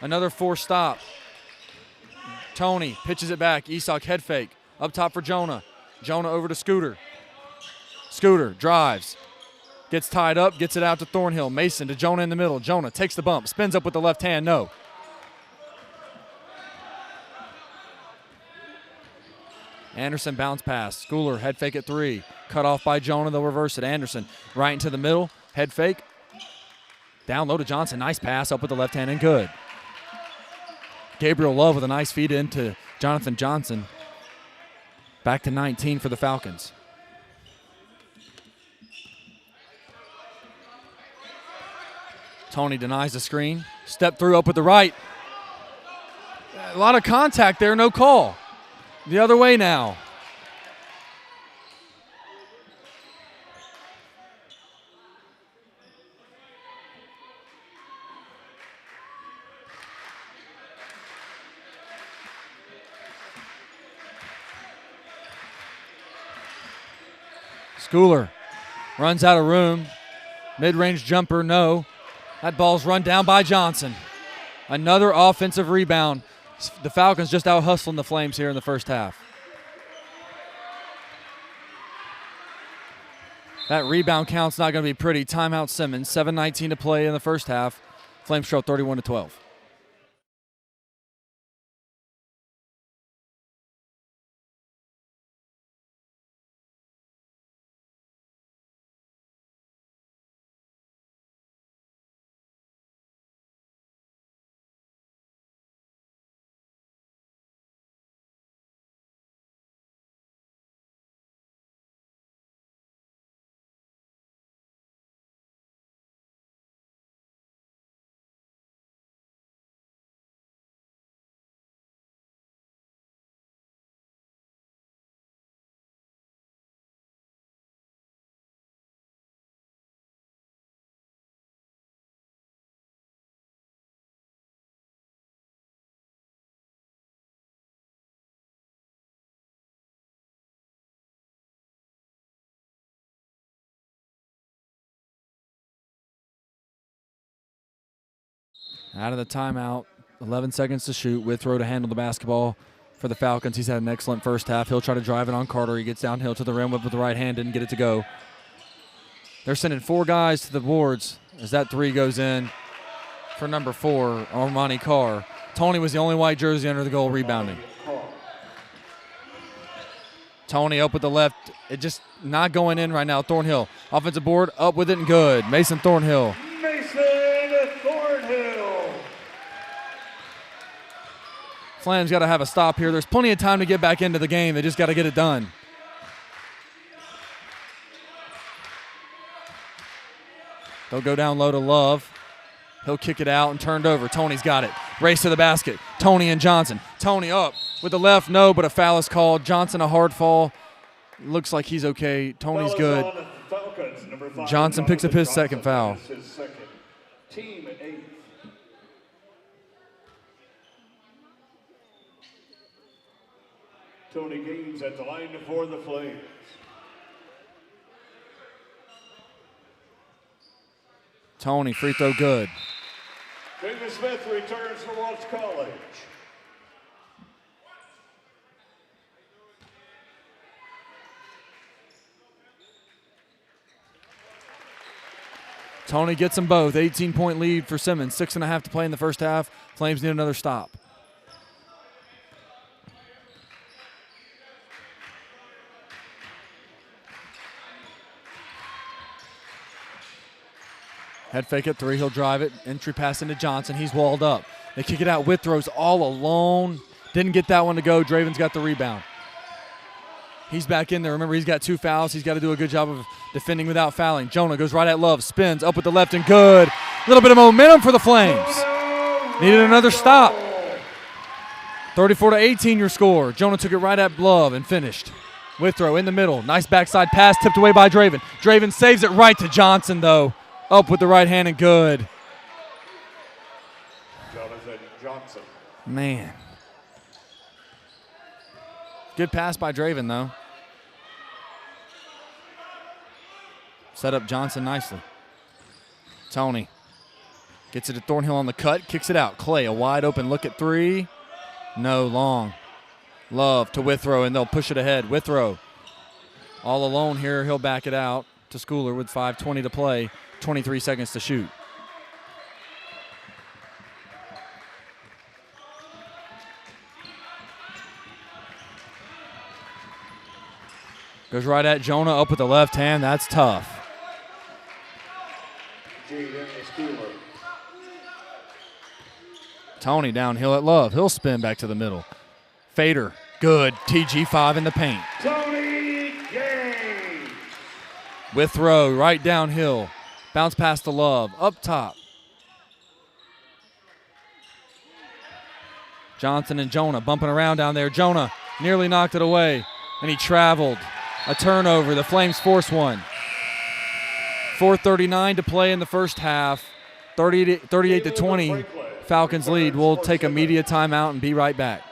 Another 4 stop. Tony pitches it back. Isak head fake. Up top for Jonah. Jonah over to Scooter. Scooter drives. Gets tied up. Gets it out to Thornhill. Mason to Jonah in the middle. Jonah takes the bump. Spins up with the left hand. No. Anderson bounce pass. Schooler head fake at 3. Cut off by Jonah. They'll reverse it. Anderson right into the middle. Head fake. Down low to Johnson. Nice pass up with the left hand and good. Gabriel Love with a nice feed into Jonathan Johnson. Back to 19 for the Falcons. Tony denies the screen. Step through up with the right. A lot of contact there, no call. The other way now. Schooler runs out of room. Mid-range jumper, no. That ball's run down by Johnson. Another offensive rebound. The Falcons just out hustling the Flames here in the first half. That rebound count's not going to be pretty. Timeout Simmons. 7:19 to play in the first half. Flames trail 31-12. Out of the timeout, 11 seconds to shoot. Withrow to handle the basketball for the Falcons. He's had an excellent first half. He'll try to drive it on Carter. He gets downhill to the rim with the right hand, didn't get it to go. They're sending 4 guys to the boards as that 3 goes in for number 4, Armani Carr. Tony was the only white jersey under the goal rebounding. Tony up with the left. It just not going in right now. Thornhill, offensive board, up with it and good. Mason Thornhill. Flames got to have a stop here. There's plenty of time to get back into the game. They just got to get it done. They'll go down low to Love. He'll kick it out and turned over. Tony's got it. Race to the basket. Tony and Johnson. Tony up with the left. No, but a foul is called. Johnson a hard fall. Looks like he's okay. Tony's good. Johnson picks up his second foul. team 8. Tony Gaines at the line for the Flames. Tony, free throw good. David Smith returns for Welch College. Tony gets them both. 18-point lead for Simmons. 6.5 to play in the first half. Flames need another stop. Head fake at 3. He'll drive it. Entry pass into Johnson. He's walled up. They kick it out. Withrow's all alone. Didn't get that one to go. Draven's got the rebound. He's back in there. Remember, he's got 2 fouls. He's got to do a good job of defending without fouling. Jonah goes right at Love. Spins up with the left and good. A little bit of momentum for the Flames. Needed another stop. 34-18 your score. Jonah took it right at Love and finished. Withrow in the middle. Nice backside pass tipped away by Draven. Draven saves it right to Johnson, though. Up with the right hand and good. Jonathan Johnson. Man. Good pass by Draven, though. Set up Johnson nicely. Tony gets it to Thornhill on the cut, kicks it out. Clay, a wide open look at 3. No, long. Love to Withrow, and they'll push it ahead. Withrow all alone here. He'll back it out to Schooler with 5:20 to play. 23 seconds to shoot. Goes right at Jonah, up with the left hand. That's tough. Tony downhill at Love. He'll spin back to the middle. Fader, good. TG5 in the paint. Tony Gaines. Withrow right downhill. Bounce pass to Love. Up top. Johnson and Jonah bumping around down there. Jonah nearly knocked it away, and he traveled. A turnover. The Flames force one. 4:39 to play in the first half. 38-20. Falcons lead. We'll take a media timeout and be right back.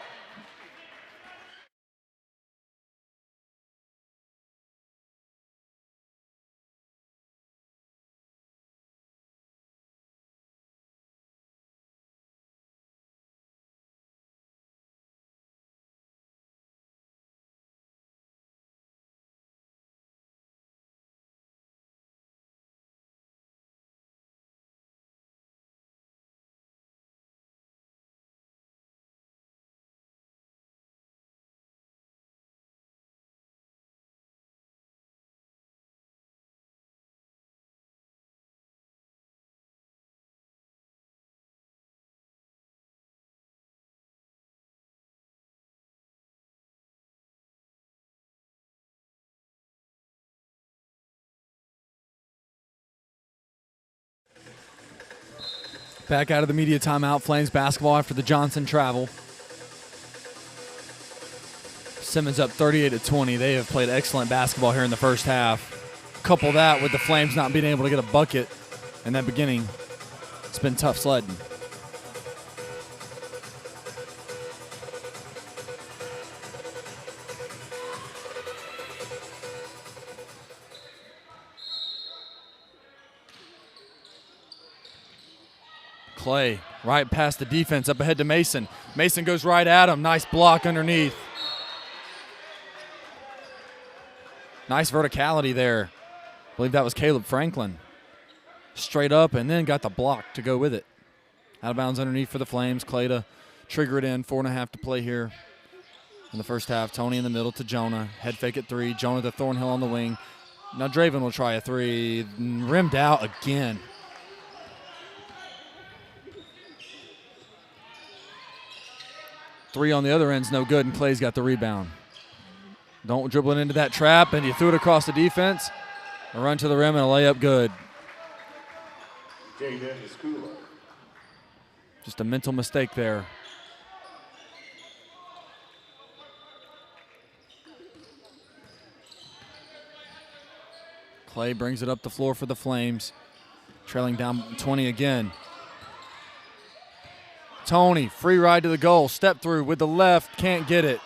Back out of the media timeout. Flames basketball after the Johnson travel. Simmons up 38-20. They have played excellent basketball here in the first half. Couple that with the Flames not being able to get a bucket in that beginning. It's been tough sledding. Clay right past the defense, up ahead to Mason. Mason goes right at him. Nice block underneath. Nice verticality there. I believe that was Caleb Franklin. Straight up and then got the block to go with it. Out of bounds underneath for the Flames. Clay to trigger it in. 4.5 to play here in the first half. Tony in the middle to Jonah. Head fake at 3. Jonah to Thornhill on the wing. Now Draven will try a 3. Rimmed out again. Three on the other end's no good, and Clay's got the rebound. Don't dribble it into that trap, and you threw it across the defense. A run to the rim and a layup good. Just a mental mistake there. Clay brings it up the floor for the Flames. Trailing down 20 again. Tony, free ride to the goal. Step through with the left, can't get it.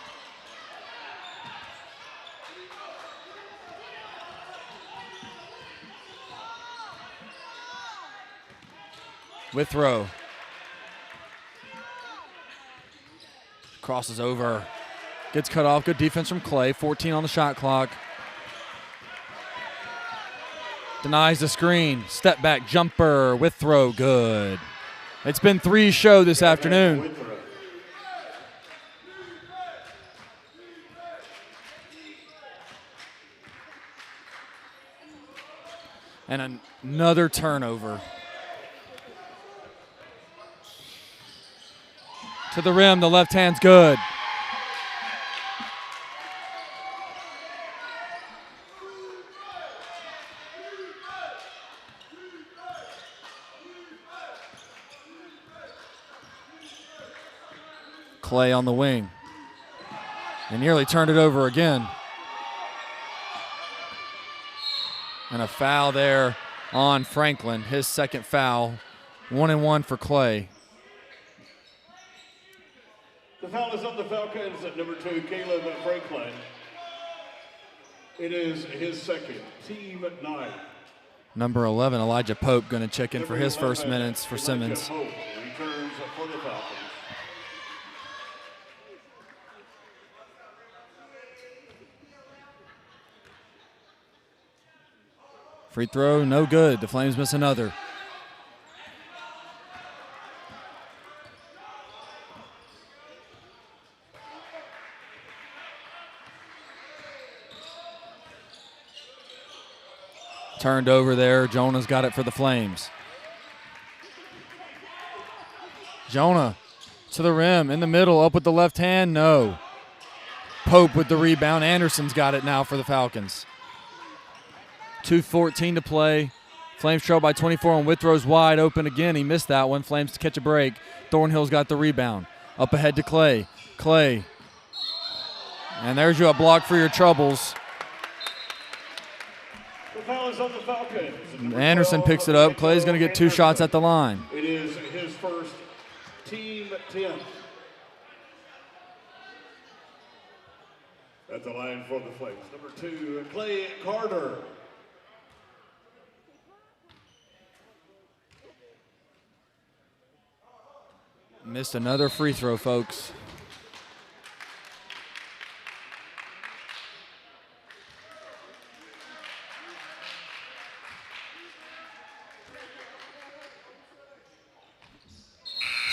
Withrow. Crosses over. Gets cut off. Good defense from Clay. 14 on the shot clock. Denies the screen. Step back jumper. Withrow. Good. It's been 3 show this afternoon. And another turnover. To the rim, the left hand's good. Clay on the wing. And nearly turned it over again. And a foul there on Franklin, his second foul. 1-1 for Clay. The foul is on the Falcons at number 2, Caleb Franklin. It is his second, team 9. Number 11, Elijah Pope, going to check in for his first minutes for Simmons. Pope returns for the Falcons. Free throw, no good. The Flames miss another. Turned over there. Jonah's got it for the Flames. Jonah to the rim, in the middle, up with the left hand, no. Pope with the rebound. Anderson's got it now for the Falcons. 2:14 to play. Flames trail by 24, and Withrow's wide open again. He missed that one. Flames to catch a break. Thornhill's got the rebound. Up ahead to Clay. Clay. And there's you a block for your troubles. The foul is on the Falcons. Anderson picks it up. Clay's going to get 2 shots at the line. It is his first, team 10. At the line for the Flames, number 2, Clay Carter. Missed another free throw, folks.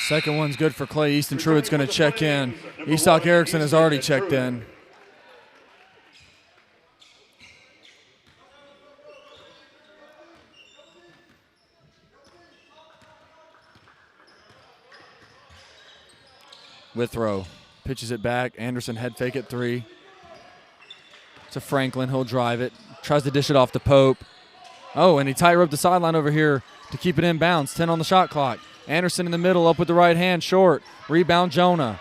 Second one's good for Clay. Easton Truitt's going to check in. Isak Erickson has already checked in. Withrow pitches it back. Anderson head fake at 3. To Franklin. He'll drive it. Tries to dish it off to Pope. Oh, and he tight-roped the sideline over here to keep it in bounds. 10 on the shot clock. Anderson in the middle, up with the right hand, short. Rebound, Jonah.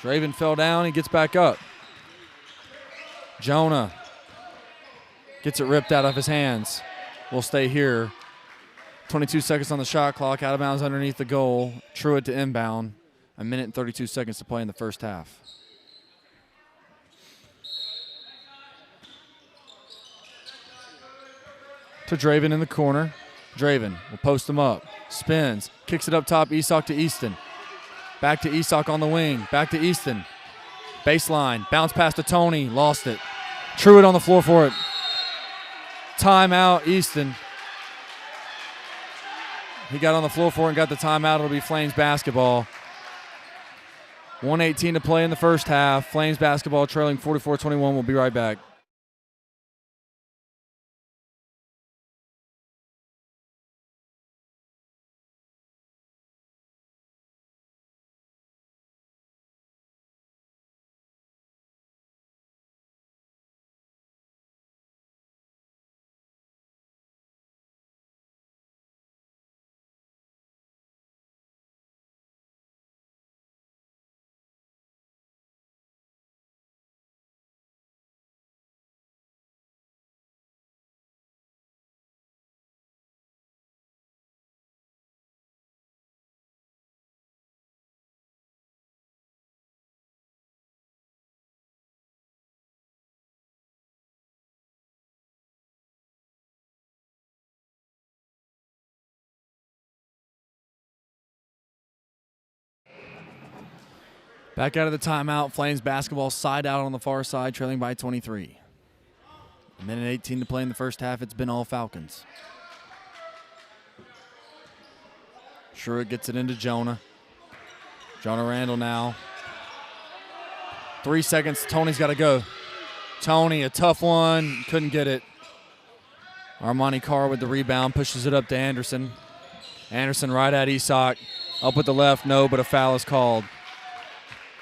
Draven fell down. He gets back up. Jonah gets it ripped out of his hands. We'll stay here. 22 seconds on the shot clock. Out of bounds underneath the goal. Truitt to inbound. 1 minute and 32 seconds to play in the first half. To Draven in the corner. Draven will post him up. Spins. Kicks it up top. Isak to Easton. Back to Isak on the wing. Back to Easton. Baseline. Bounce pass to Tony. Lost it. Truitt on the floor for it. Timeout, Easton. He got on the floor for it and got the timeout. It'll be Flames basketball. 1:18 to play in the first half. Flames basketball trailing 44-21. We'll be right back. Back out of the timeout. Flames basketball side out on the far side, trailing by 23. A minute 18 to play in the first half. It's been all Falcons. Sherwood gets it into Jonah. Jonah Randall now. 3 seconds. Tony's got to go. Tony, a tough one. Couldn't get it. Armani Carr with the rebound. Pushes it up to Anderson. Anderson right at Isak. Up with the left. No, but a foul is called.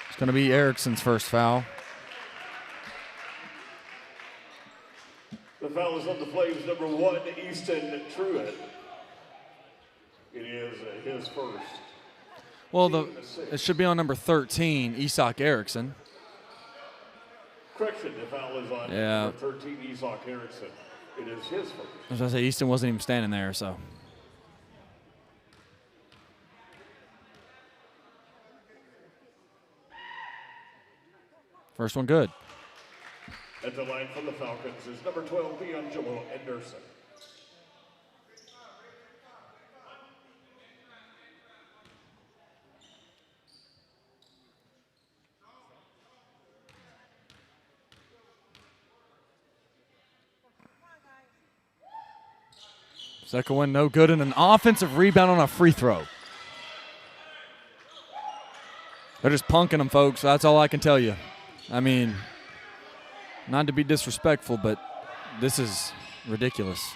It's going to be Erickson's first foul. The foul is on the Flames, number 1, Easton Truitt. It is his first. Well, it should be on number 13, Isak Erickson. Correction, the foul is on number 13, Isak Erickson. It is his first. I was going to say, Easton wasn't even standing there, so. First one good. At the line from the Falcons is number 12, D'Angelo Anderson. Second one, no good, and an offensive rebound on a free throw. They're just punking them, folks. That's all I can tell you. I mean, not to be disrespectful, but this is ridiculous.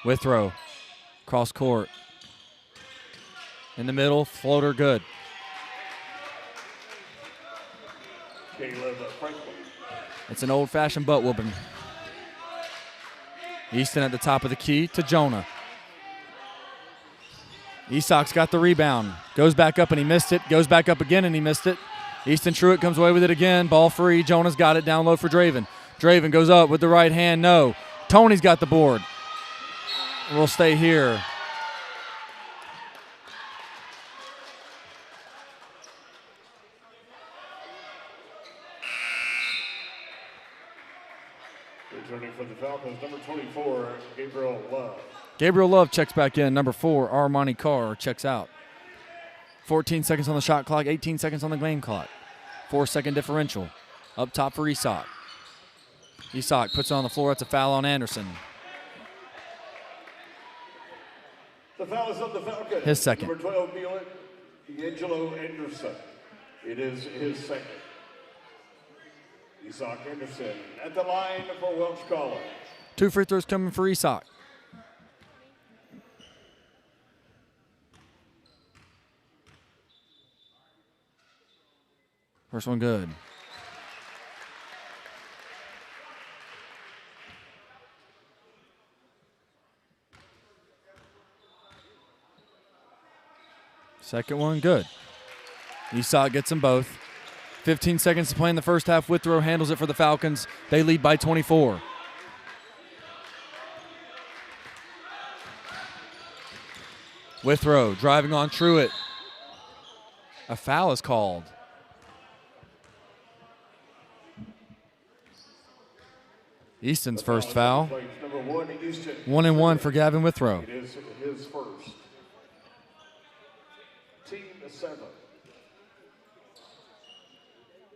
Withrow, cross court. In the middle, floater good. Caleb Franklin. It's an old-fashioned butt whooping. Easton at the top of the key to Jonah. Isak's got the rebound. Goes back up and he missed it. Goes back up again and he missed it. Easton Truitt comes away with it again. Ball free. Jonah's got it down low for Draven. Draven goes up with the right hand. No. Tony's got the board. We'll stay here. Returning for the Falcons, number 24, Gabriel Love. Gabriel Love checks back in. Number 4, Armani Carr checks out. 14 seconds on the shot clock, 18 seconds on the game clock. 4-second differential. Up top for Isak. Isak puts it on the floor. That's a foul on Anderson. The foul is on the Falcons. His second. Number 12, D'Angelo Anderson. It is his second. Isak Anderson at the line for Welch College. 2 free throws coming for Isak. First one good. Second one good. Isak gets them both. 15 seconds to play in the first half. Withrow handles it for the Falcons. They lead by 24. Withrow driving on Truitt. A foul is called. Easton's first foul. 1-1 for Gavin Withrow. It is his first. Team 7.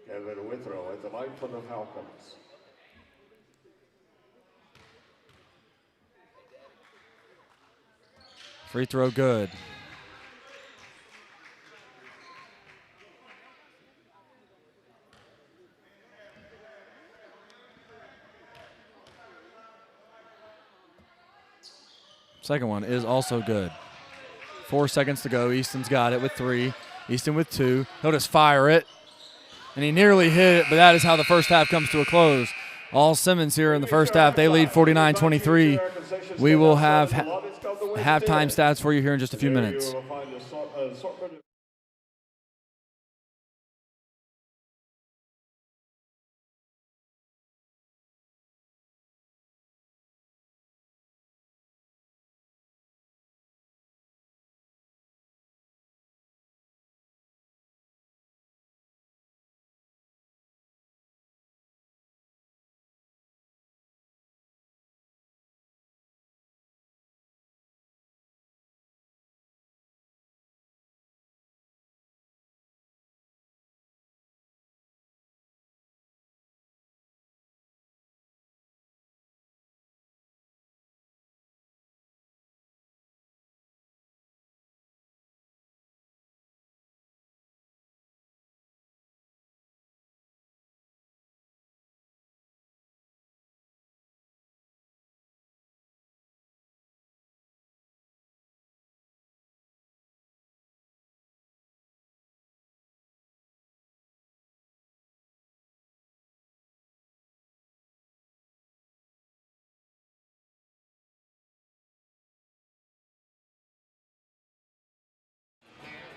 Gavin Withrow at the line for the Falcons. Free throw good. Second one is also good. 4 seconds to go. Easton's got it with 3. Easton with 2. He'll just fire it. And he nearly hit it, but that is how the first half comes to a close. All Simmons here in the first half. They lead 49-23. We will have halftime stats for you here in just a few minutes.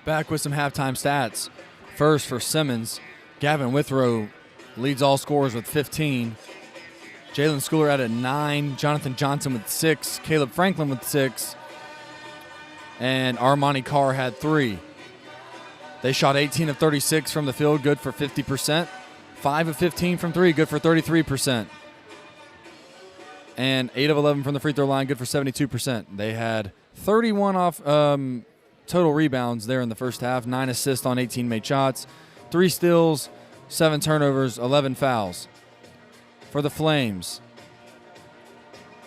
Back with some halftime stats. First for Simmons, Gavin Withrow leads all scorers with 15. Jalen Schooler added 9. Jonathan Johnson with 6. Caleb Franklin with 6. And Armani Carr had 3. They shot 18 of 36 from the field, good for 50%. 5 of 15 from 3, good for 33%. And 8 of 11 from the free throw line, good for 72%. They had 31 off total rebounds there in the first half, 9 assists on 18 made shots, 3 steals, 7 turnovers, 11 fouls. For the Flames,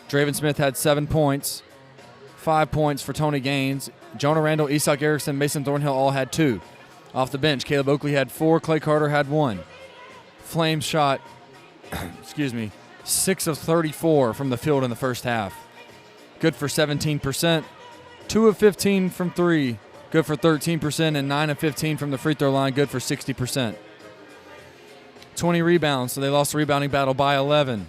Draven Smith had 7 points, 5 points for Tony Gaines. Jonah Randall, Isak Erickson, Mason Thornhill all had 2. Off the bench, Caleb Oakley had 4, Clay Carter had 1. Flames shot, 6 of 34 from the field in the first half. Good for 17%. 2 of 15 from 3, good for 13%, and 9 of 15 from the free throw line, good for 60%. 20 rebounds, so they lost the rebounding battle by 11.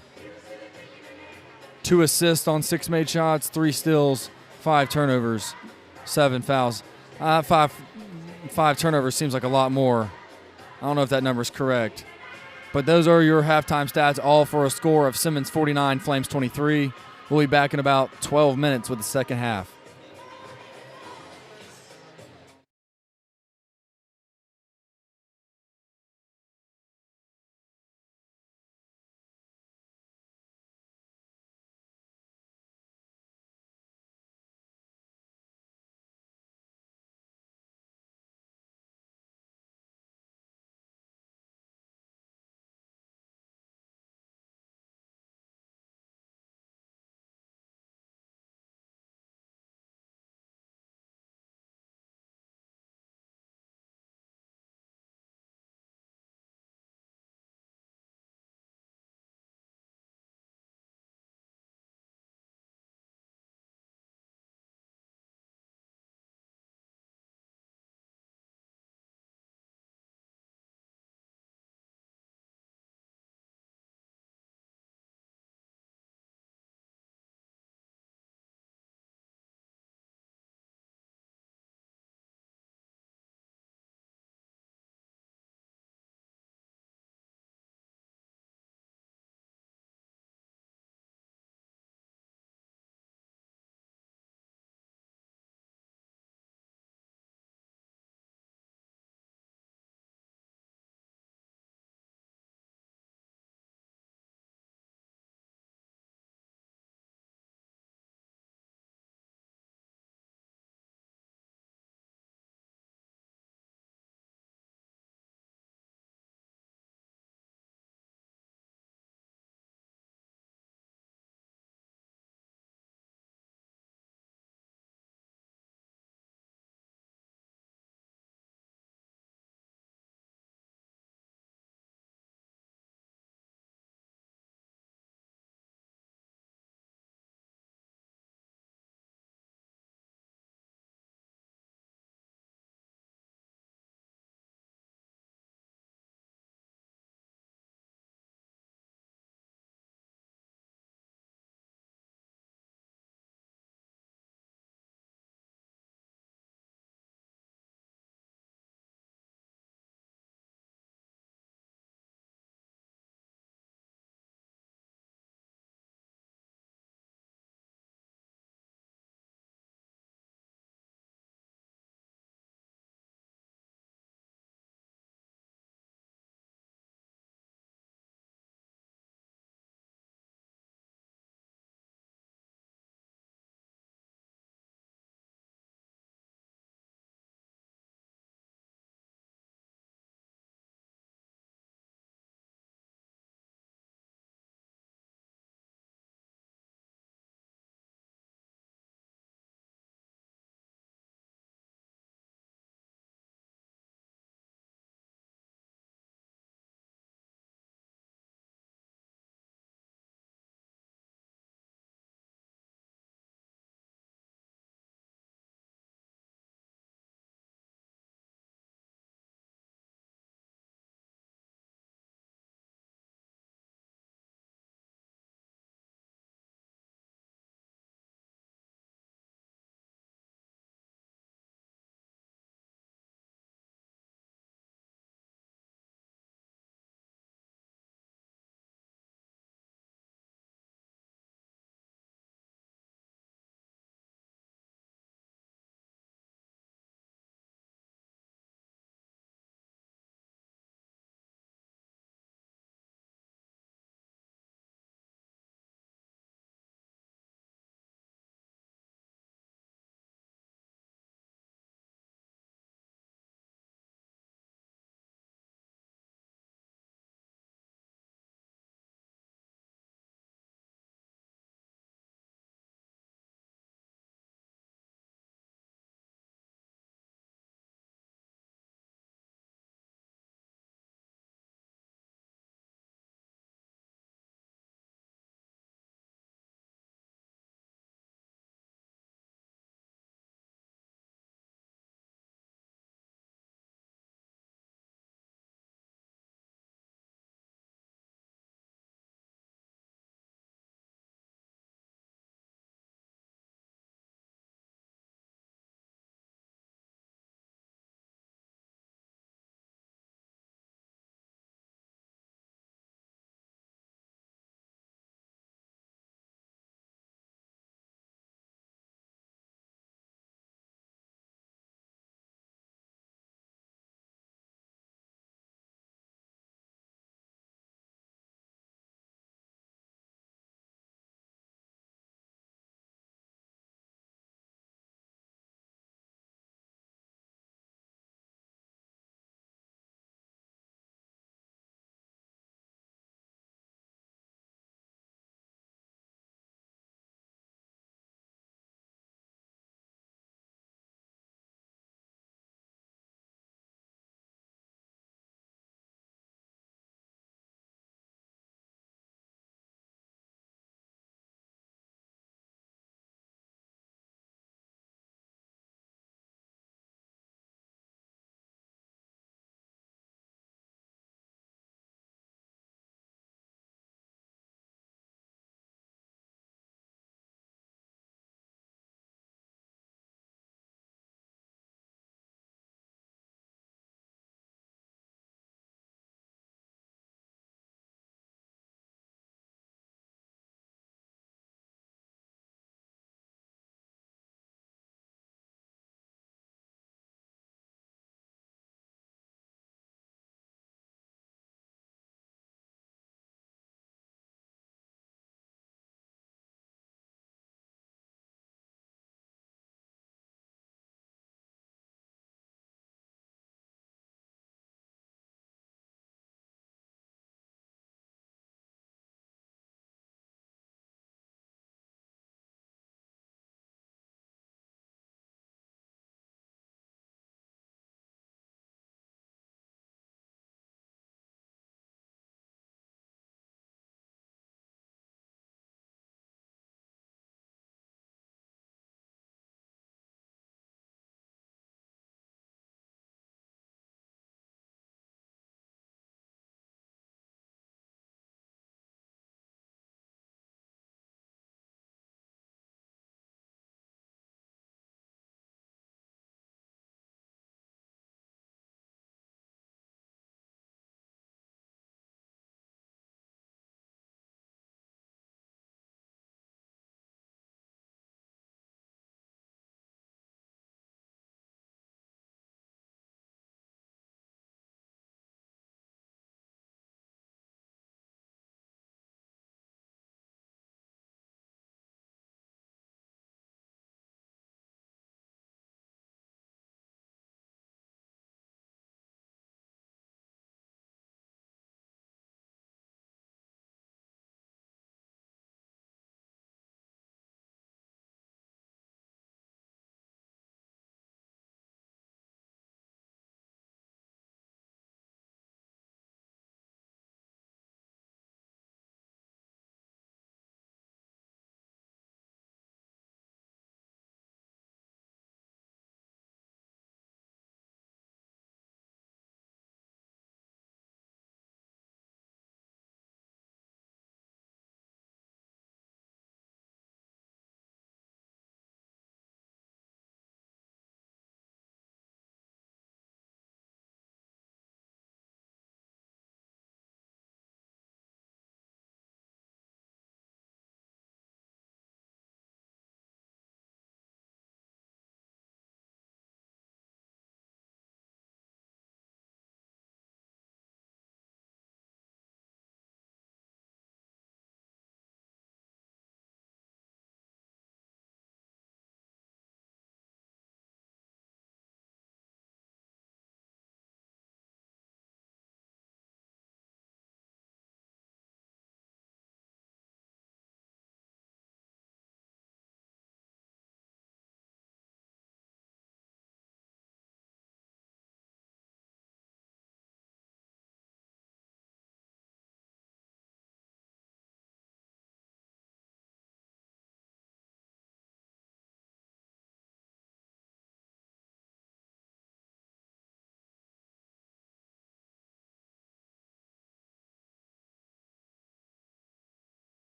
2 assists on 6 made shots, 3 steals, 5 turnovers, 7 fouls. 5 turnovers seems like a lot more. I don't know if that number is correct. But those are your halftime stats, all for a score of Simmons 49, Flames 23. We'll be back in about 12 minutes with the second half.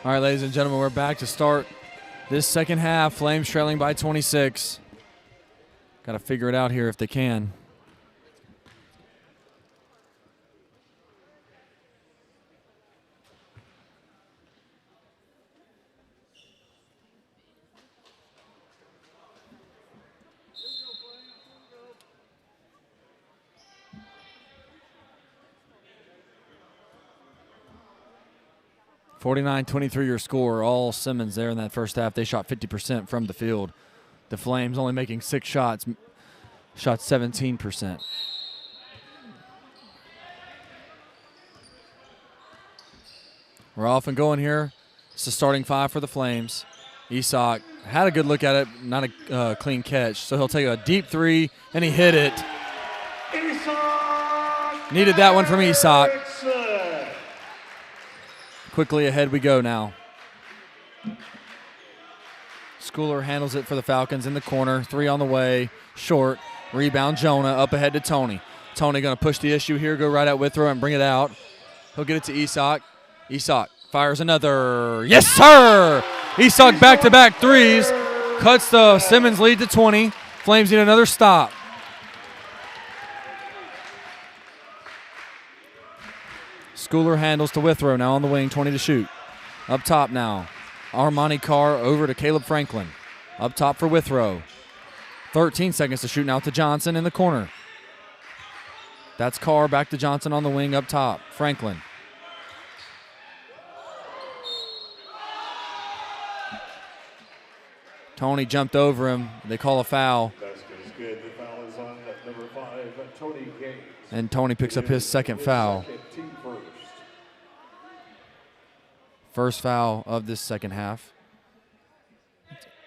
All right, ladies and gentlemen, we're back to start this second half. Flames trailing by 26. Got to figure it out here if they can. (49-23) your score. All Simmons there in that first half. They shot 50% from the field. The Flames only making 6 shots, shot 17%. We're off and going here. It's the starting 5 for the Flames. Isak had a good look at it, not a clean catch. So he'll take a deep 3, and he hit it. Isak Needed that one from Isak. Erickson. Quickly ahead we go now. Schooler handles it for the Falcons in the corner. 3 on the way. Short. Rebound Jonah. Up ahead to Tony. Tony going to push the issue here. Go right at Withrow and bring it out. He'll get it to Isak. Isak fires another. Yes, sir! Isak back-to-back threes. Cuts the Simmons lead to 20. Flames need another stop. Schooler handles to Withrow now on the wing, 20 to shoot. Up top now. Armani Carr over to Caleb Franklin. Up top for Withrow. 13 seconds to shoot now to Johnson in the corner. That's Carr back to Johnson on the wing up top. Franklin. Tony jumped over him. They call a foul. Basket is good. The foul is on number 5, Tony Gaines. And Tony picks up his second foul. Team first. First foul of this second half.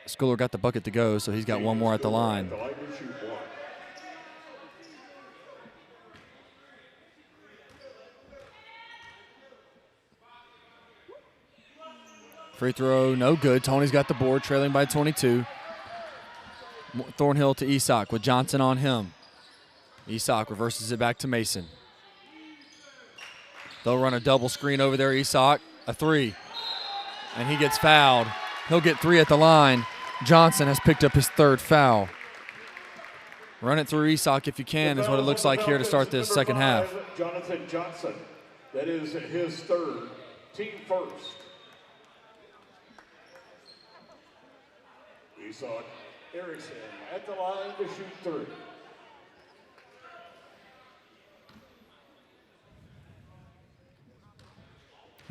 Schooler got the bucket to go, so he's got one more at the line. Free throw, no good. Tony's got the board, trailing by 22. Thornhill to Isak with Johnson on him. Isak reverses it back to Mason. They'll run a double screen over there. Isak, a 3. And he gets fouled. He'll get 3 at the line. Johnson has picked up his 3rd foul. Run it through Isak if you can is what it looks like here to start this second half. Jonathan Johnson. That is his 3rd. Team first. Isak Erickson at the line to shoot 3.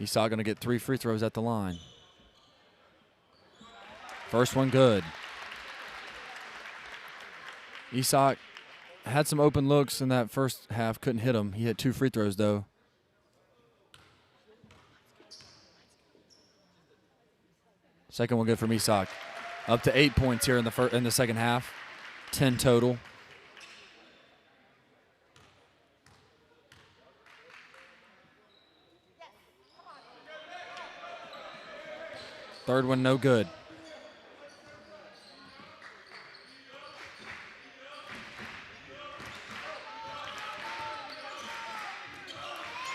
Isak going to get 3 free throws at the line. First one good. Isak had some open looks in that first half, couldn't hit them. He had 2 free throws though. Second one good from Isak. Up to 8 points here in the second half. 10 total. Third one no good.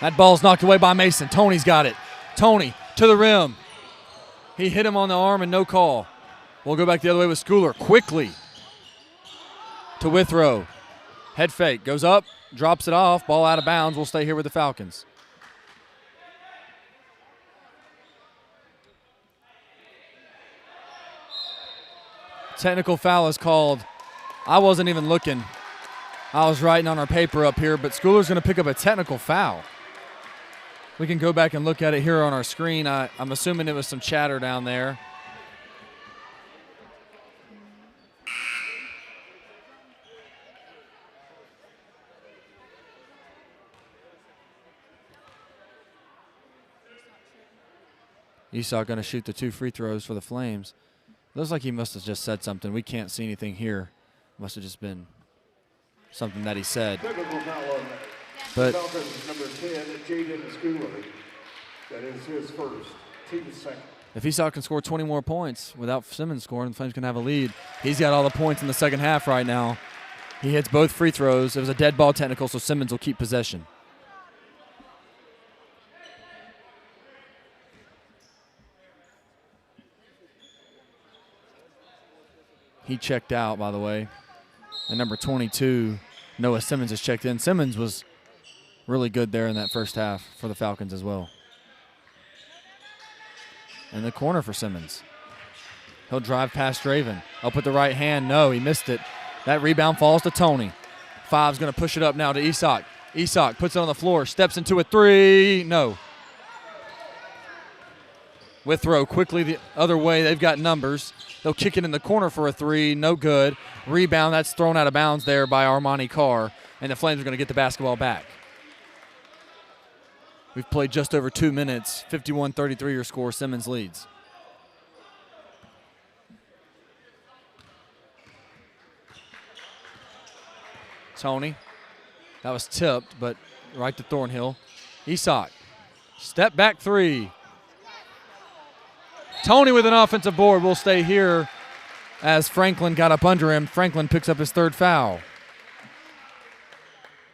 That ball's knocked away by Mason. Tony's got it. Tony to the rim. He hit him on the arm and no call. We'll go back the other way with Schooler. Quickly to Withrow. Head fake. Goes up. Drops it off. Ball out of bounds. We'll stay here with the Falcons. Technical foul is called. I wasn't even looking. I was writing on our paper up here, but Schooler's going to pick up a technical foul. We can go back and look at it here on our screen. I'm assuming it was some chatter down there. Isak going to shoot the 2 free throws for the Flames. Looks like he must have just said something. We can't see anything here. Must have just been something that he said. But Falcons number 10, Jaden Schooler. That is his first. Team second. If Isak can score 20 more points without Simmons scoring, the Flames can have a lead. He's got all the points in the second half right now. He hits both free throws. It was a dead ball technical, so Simmons will keep possession. He checked out, by the way. And number 22, Noah Simmons, has checked in. Simmons was really good there in that first half for the Falcons as well. In the corner for Simmons. He'll drive past Draven. Up with the right hand. No, he missed it. That rebound falls to Tony. Five's going to push it up now to Isak. Isak puts it on the floor, steps into a three. No. Withrow quickly the other way. They've got numbers. They'll kick it in the corner for a three. No good. Rebound. That's thrown out of bounds there by Armani Carr. And the Flames are going to get the basketball back. We've played just over 2 minutes. 51-33 your score. Simmons leads. Tony. That was tipped, but right to Thornhill. Isak. Step back three. Tony with an offensive board will stay here as Franklin got up under him. Franklin picks up his third foul.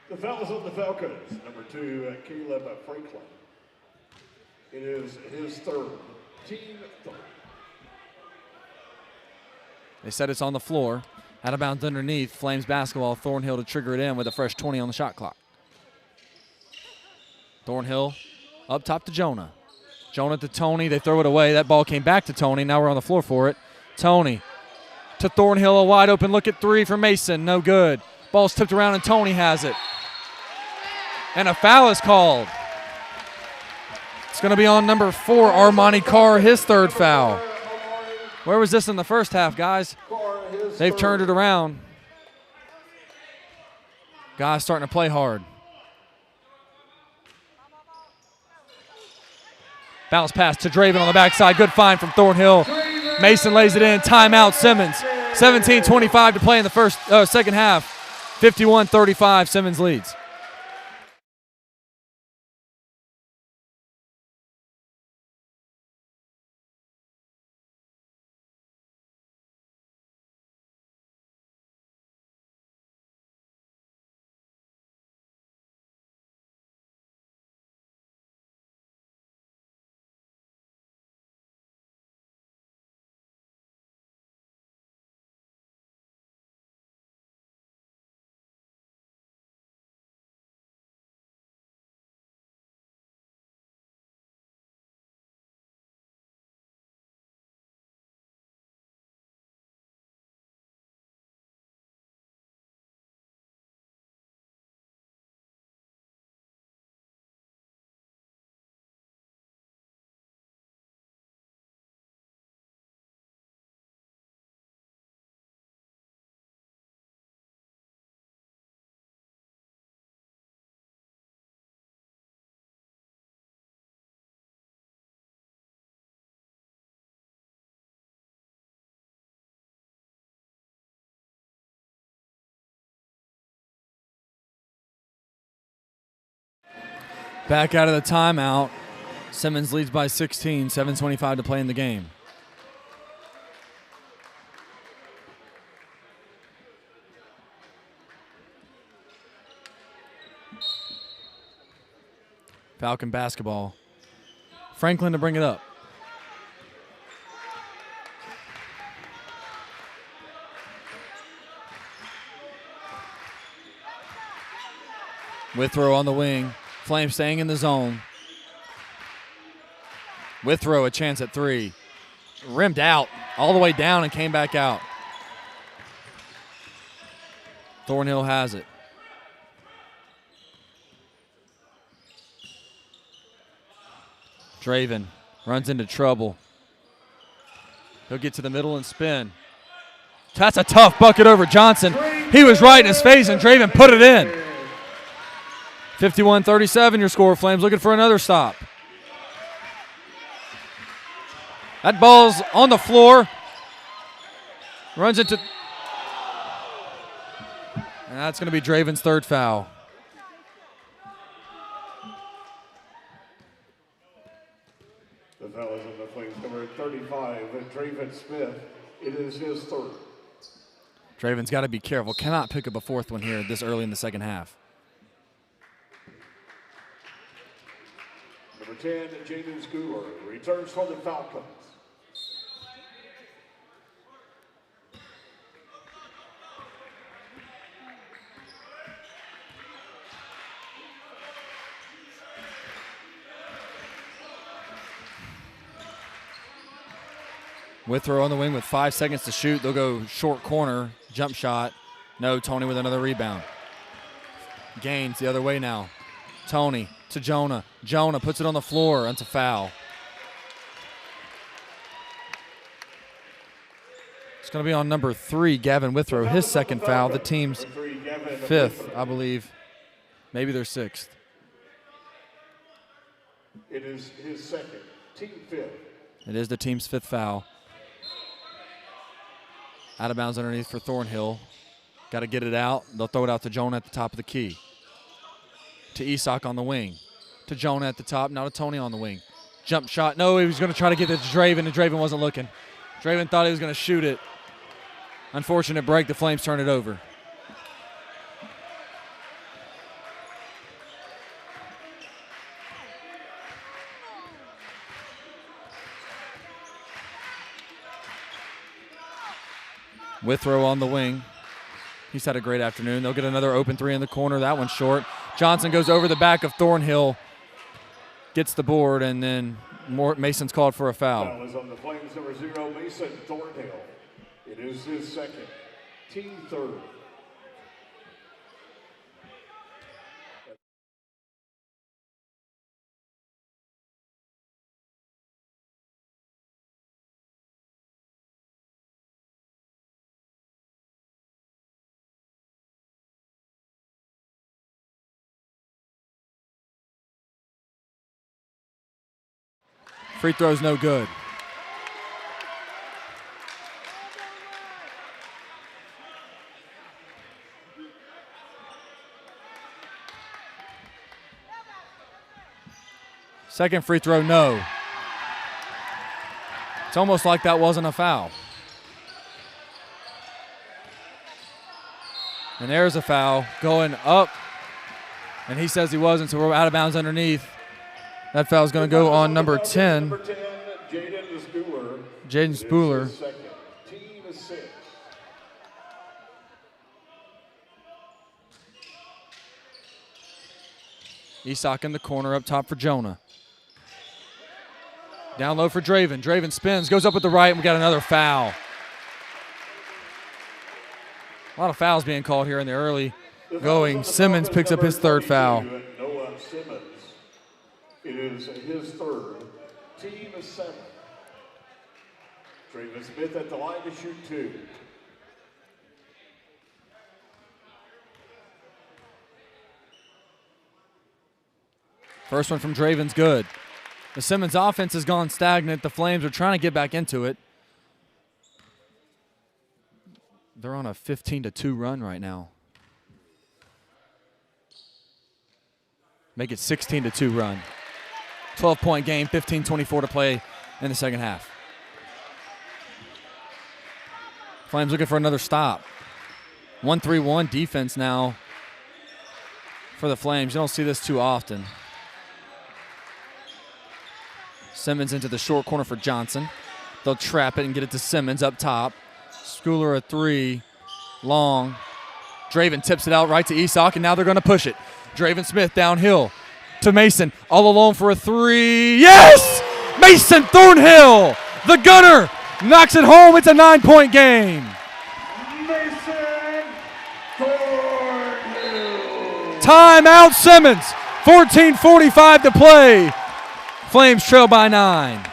The foul is on the Falcons. Number 2, Caleb Franklin. It is his third. Team third. They said it's on the floor. Out of bounds underneath. Flames basketball. Thornhill to trigger it in with a fresh 20 on the shot clock. Thornhill up top to Jonah. Jonah to Tony. They throw it away. That ball came back to Tony. Now we're on the floor for it. Tony to Thornhill. A wide open look at three for Mason. No good. Ball's tipped around and Tony has it. And a foul is called. It's going to be on number 4, Armani Carr, his third foul. Where was this in the first half, guys? They've turned it around. Guys starting to play hard. Bounce pass to Draven on the backside. Good find from Thornhill. Mason lays it in. Timeout, Simmons. 17:25 to play in the second half. 51-35, Simmons leads. Back out of the timeout. Simmons leads by 16, 7:25 to play in the game. Falcon basketball. Franklin to bring it up. Withrow on the wing. Flames staying in the zone. Withrow a chance at three. Rimmed out all the way down and came back out. Thornhill has it. Draven runs into trouble. He'll get to the middle and spin. That's a tough bucket over Johnson. He was right in his face and Draven put it in. 51-37 your score. Flames looking for another stop. That ball's on the floor. Runs into... And that's going to be Draven's third foul. The foul is on the Flames, number 35, Draven Smith. It is his third. Draven's got to be careful. Cannot pick up a fourth one here this early in the second half. Number 10, Jaden Schooler, returns for the Falcons. Withrow on the wing with 5 seconds to shoot. They'll go short corner, jump shot. No, Tony with another rebound. Gaines the other way now. Tony to Jonah. Jonah puts it on the floor. That's a foul. It's going to be on number 3, Gavin Withrow. His second foul. The team's 5th, I believe. Maybe their 6th. It is his second, team 5th. It is the team's 5th foul. Out of bounds underneath for Thornhill. Got to get it out. They'll throw it out to Jonah at the top of the key. To Isak on the wing. To Jonah at the top. Now to Tony on the wing. Jump shot. No, he was going to try to get it to Draven, and Draven wasn't looking. Draven thought he was going to shoot it. Unfortunate break. The Flames turn it over. Withrow on the wing. He's had a great afternoon. They'll get another open 3 in the corner. That one's short. Johnson goes over the back of Thornhill, gets the board, and then Mason's called for a foul. Foul is on the Flames, number 0, Mason Thornhill. It is his second, team 3rd. Free throw's no good. Second free throw, no. It's almost like that wasn't a foul. And there's a foul going up. And he says he wasn't, so we're out of bounds underneath. That foul is going to go on number 10. Number 10, Jaden Spooler. Jaden Spooler. Second, team 6. Isak in the corner, up top for Jonah. Down low for Draven. Draven spins, goes up with the right, and we got another foul. A lot of fouls being called here in the early going. Simmons picks up his 3rd foul. Noah Simmons. It is his 3rd, team 7. Draven Smith at the line to shoot 2. First one from Draven's good. The Simmons offense has gone stagnant. The Flames are trying to get back into it. They're on a 15-2 run right now. Make it 16-2 run. 12-point game, 15:24 to play in the second half. Flames looking for another stop. 1-3-1 defense now for the Flames. You don't see this too often. Simmons into the short corner for Johnson. They'll trap it and get it to Simmons up top. Schooler a 3, long. Draven tips it out right to Isak, and now they're going to push it. Draven Smith downhill to Mason, all alone for a 3. Yes! Mason Thornhill, the gunner, knocks it home. It's a 9-point game. Mason Thornhill. Timeout Simmons, 14:45 to play. Flames trail by 9.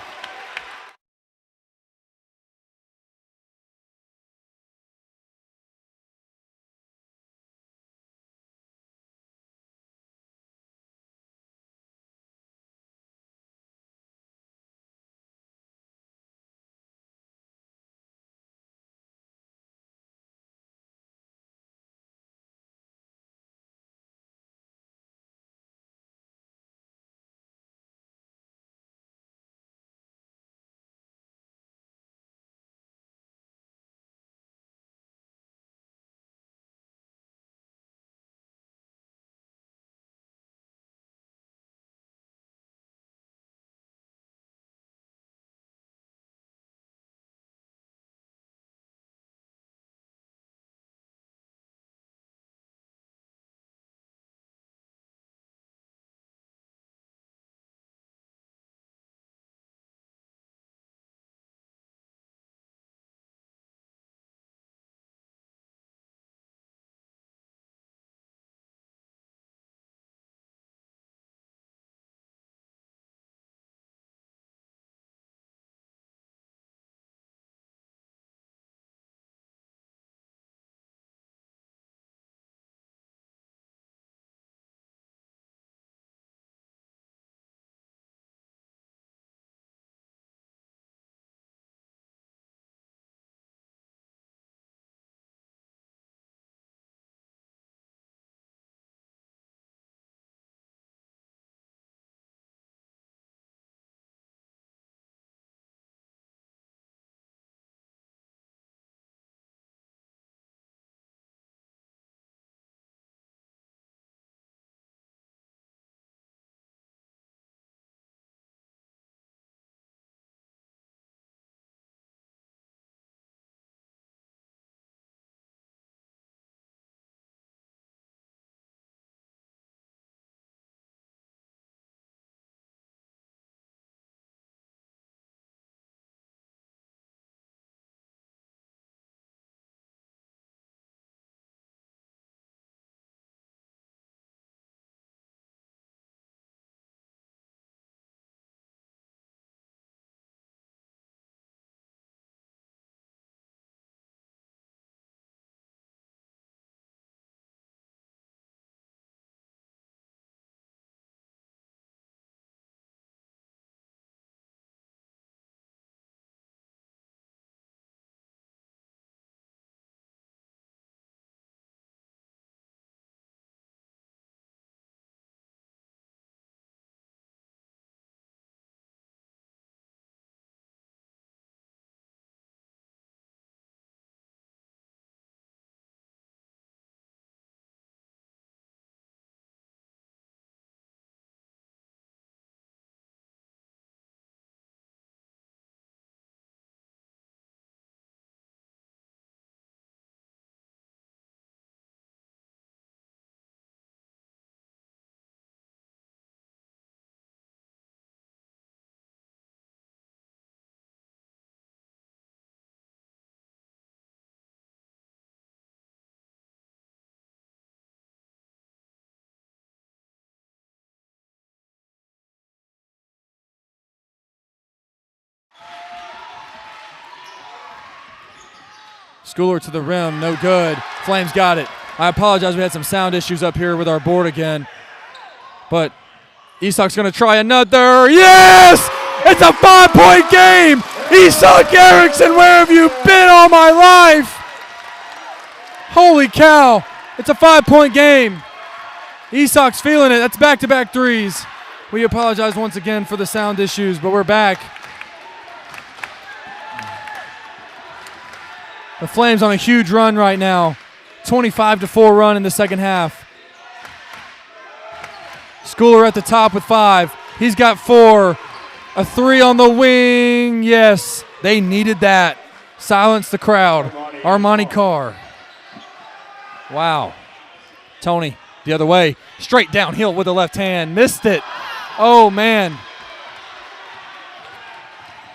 Schooler to the rim, no good. Flames got it. I apologize, we had some sound issues up here with our board again. But Esock's going to try another. Yes! It's a 5-point game! Esock Erickson, where have you been all my life? Holy cow. It's a 5-point game. Esock's feeling it. That's back-to-back threes. We apologize once again for the sound issues, but we're back. The Flames on a huge run right now. 25-4 run in the second half. Schooler at the top with 5. He's got 4. A 3 on the wing. Yes, they needed that. Silence the crowd. Armani Carr. Wow. Tony the other way. Straight downhill with the left hand. Missed it. Oh, man.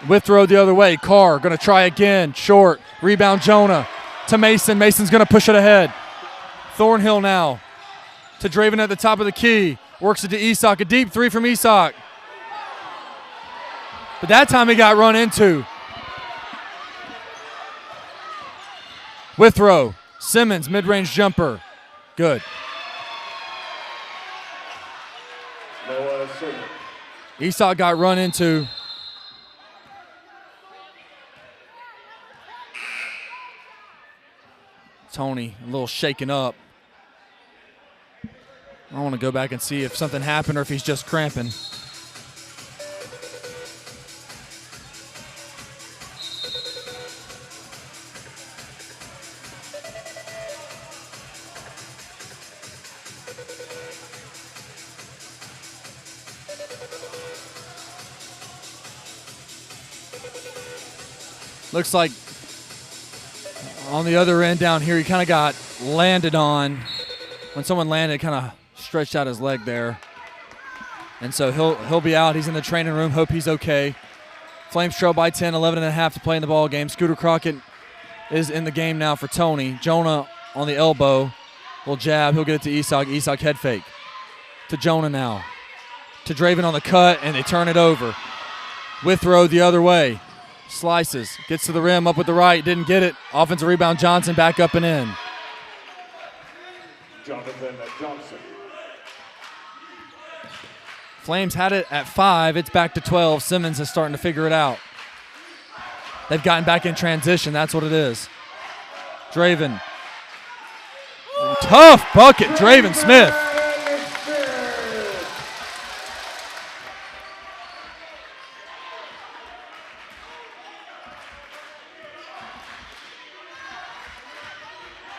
Withrow the other way. Carr going to try again. Short. Rebound Jonah to Mason. Mason's going to push it ahead. Thornhill now to Draven at the top of the key. Works it to Esock. A deep 3 from Esock. But that time he got run into. Withrow. Simmons, mid-range jumper. Good. Esock got run into. Tony a little shaken up. I want to go back and see if something happened or if he's just cramping. Looks like on the other end down here, he kind of got landed on. When someone landed, kind of stretched out his leg there. And so he'll be out. He's in the training room. Hope he's okay. Flames trail by 10, 11.5 to play in the ball game. Scooter Crockett is in the game now for Tony. Jonah on the elbow. Little jab. He'll get it to Esock. Esock head fake. To Jonah now. To Draven on the cut, and they turn it over. Withrow the other way. Slices. Gets to the rim, up with the right. Didn't get it. Offensive rebound, Johnson back up and in. Jonathan Johnson. Flames had it at 5. It's back to 12. Simmons is starting to figure it out. They've gotten back in transition. That's what it is. Draven. Tough bucket, Draven Smith.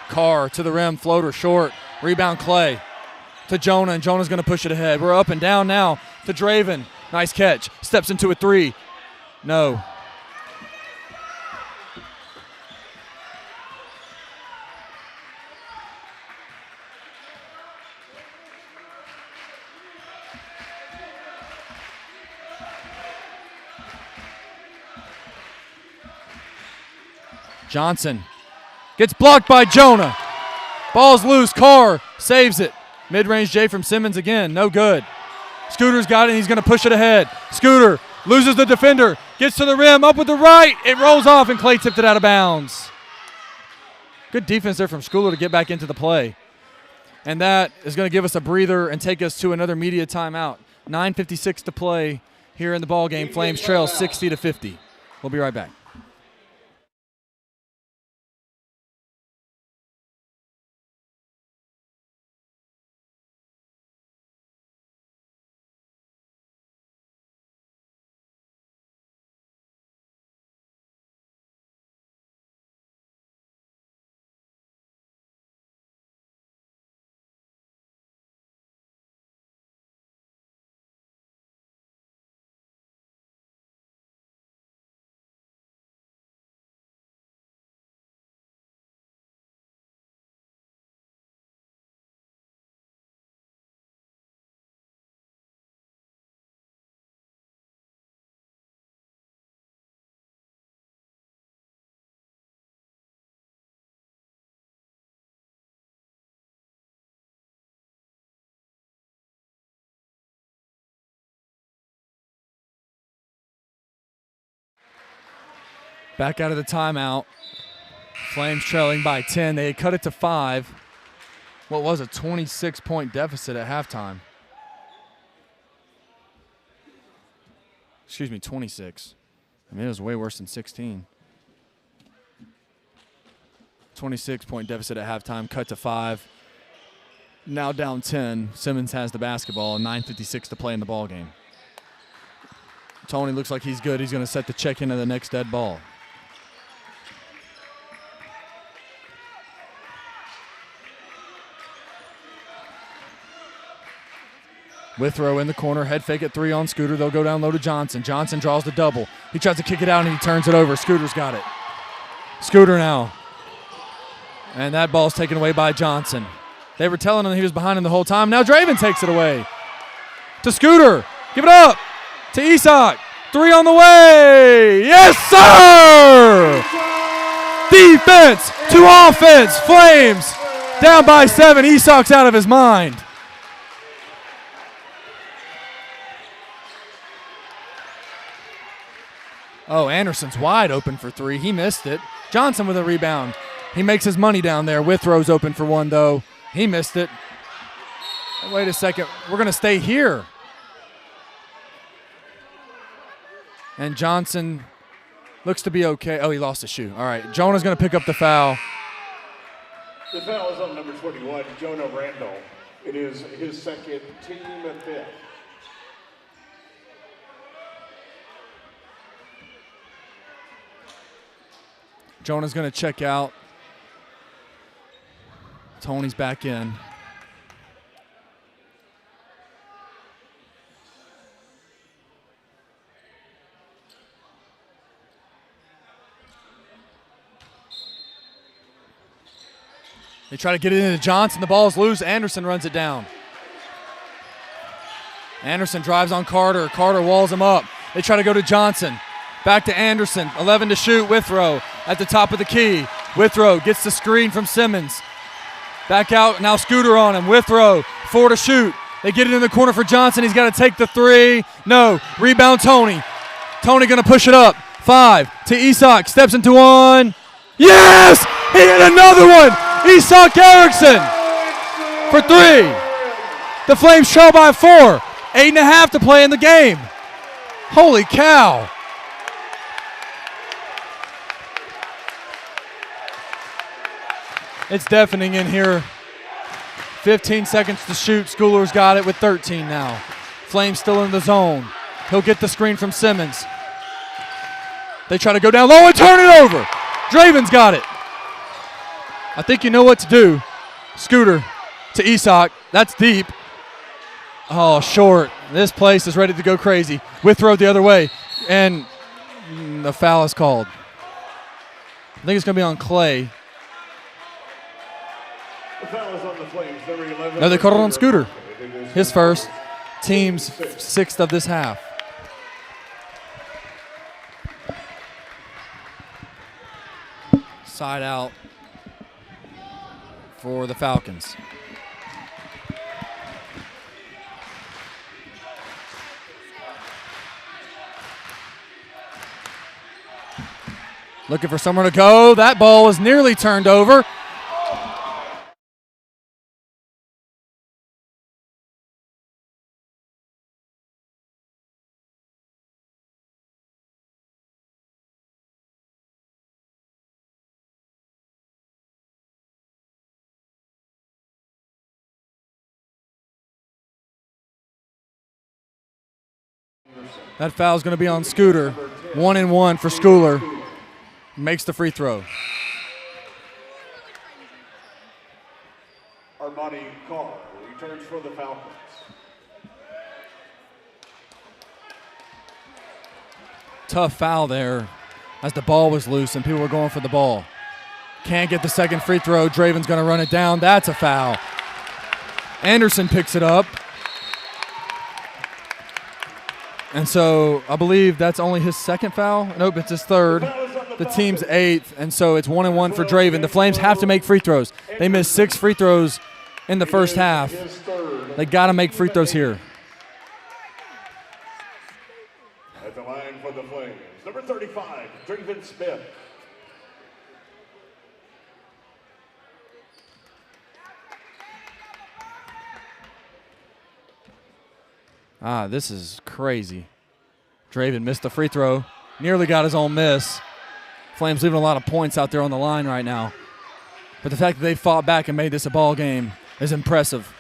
Carr to the rim, floater short. Rebound Clay to Jonah, and Jonah's going to push it ahead. We're up and down now to Draven. Nice catch. Steps into a 3. No. Johnson gets blocked by Jonah. Ball's loose. Carr saves it. Mid-range J from Simmons again. No good. Scooter's got it, and he's going to push it ahead. Scooter loses the defender. Gets to the rim. Up with the right. It rolls off, and Clay tipped it out of bounds. Good defense there from Schooler to get back into the play. And that is going to give us a breather and take us to another media timeout. 9:56 to play here in the ball game. Flames trail 60-50. We'll be right back. Back out of the timeout. Flames trailing by 10. They had cut it to 5. What was a 26-point deficit at halftime? Excuse me, 26. I mean, it was way worse than 16. 26-point deficit at halftime, cut to 5. Now down 10. Simmons has the basketball, 9:56 to play in the ball game. Tony looks like he's good. He's going to set the check into the next dead ball. Withrow in the corner, head fake at 3 on Scooter. They'll go down low to Johnson. Johnson draws the double. He tries to kick it out and he turns it over. Scooter's got it. Scooter now. And that ball's taken away by Johnson. They were telling him he was behind him the whole time. Now Draven takes it away. To Scooter. Give it up. To Isak. 3 on the way. Yes, sir! Defense to offense. Flames down by 7. Isak's out of his mind. Oh, Anderson's wide open for 3. He missed it. Johnson with a rebound. He makes his money down there. Withrow's open for 1, though. He missed it. Wait a second. We're going to stay here. And Johnson looks to be okay. Oh, he lost his shoe. All right. Jonah's going to pick up the foul. The foul is on number 21, Jonah Randall. It is his second, team 5th. Jonah's going to check out. Tony's back in. They try to get it into Johnson. The ball is loose. Anderson runs it down. Anderson drives on Carter. Carter walls him up. They try to go to Johnson. Back to Anderson. 11 to shoot. Withrow at the top of the key. Withrow gets the screen from Simmons. Back out. Now Scooter on him. Withrow. 4 to shoot. They get it in the corner for Johnson. He's got to take the 3. No. Rebound Tony. Tony going to push it up. 5 to Isak. Steps into 1. Yes! He hit another one! Isak Eriksson for 3. The Flames trail by 4. 8.5 to play in the game. Holy cow. It's deafening in here. 15 seconds to shoot. Schooler's got it with 13 now. Flames still in the zone. He'll get the screen from Simmons. They try to go down low and turn it over. Draven's got it. I think you know what to do. Scooter to Isak. That's deep. Oh, short. This place is ready to go crazy. Withrow the other way. And the foul is called. I think it's going to be on Clay. The foul is on the Flames, number 11. No, they called it on Scooter. His first. Team's 6th of this half. Side out for the Falcons. Looking for somewhere to go. That ball was nearly turned over. That foul is going to be on Scooter. 1-and-1 for Schooler. Makes the free throw. Armani Carr returns for the Falcons. Tough foul there as the ball was loose and people were going for the ball. Can't get the second free throw. Draven's going to run it down. That's a foul. Anderson picks it up. And so I believe that's only his second foul. Nope, it's his third. The team's 8th, and so it's 1-and-1 for Draven. The Flames have to make free throws. They missed 6 free throws in the first half. They got to make free throws here. At the line for the Flames, number 35, Draven Smith. This is crazy. Draven missed the free throw. Nearly got his own miss. Flames leaving a lot of points out there on the line right now. But the fact that they fought back and made this a ball game is impressive.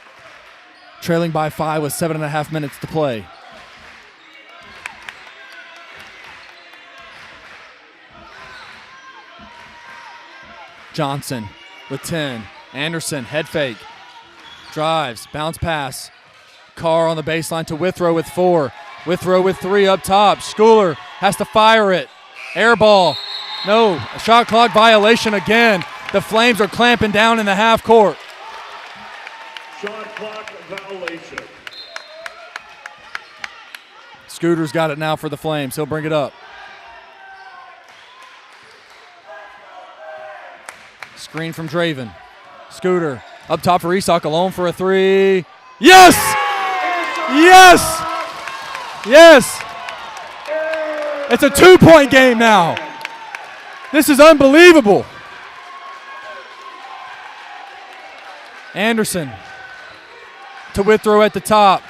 Trailing by 5 with 7.5 minutes to play. Johnson with 10. Anderson, head fake. Drives, bounce pass. Carr on the baseline to Withrow with 4. Withrow with 3 up top. Schooler has to fire it. Air ball. No, a shot clock violation again. The Flames are clamping down in the half court. Shot clock violation. Scooter's got it now for the Flames. He'll bring it up. Screen from Draven. Scooter up top for Isak, alone for a 3. Yes! Yes! Yes! It's a 2-point game now. This is unbelievable. Anderson to Withrow at the top.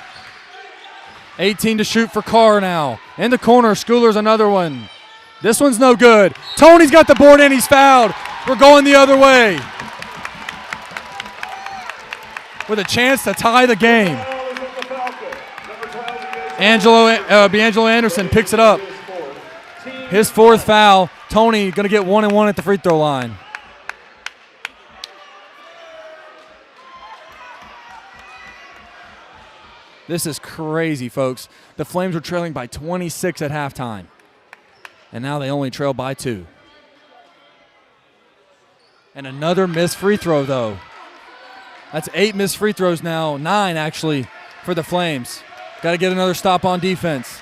18 to shoot for Carr now. In the corner, Schooler's another one. This one's no good. Tony's got the board and he's fouled. We're going the other way. With a chance to tie the game. D'Angelo Anderson picks it up. His 4th foul. Tony going to get 1 and 1 at the free throw line. This is crazy, folks. The Flames were trailing by 26 at halftime. And now they only trail by 2. And another missed free throw, though. That's 8 missed free throws now. 9, actually, for the Flames. Got to get another stop on defense.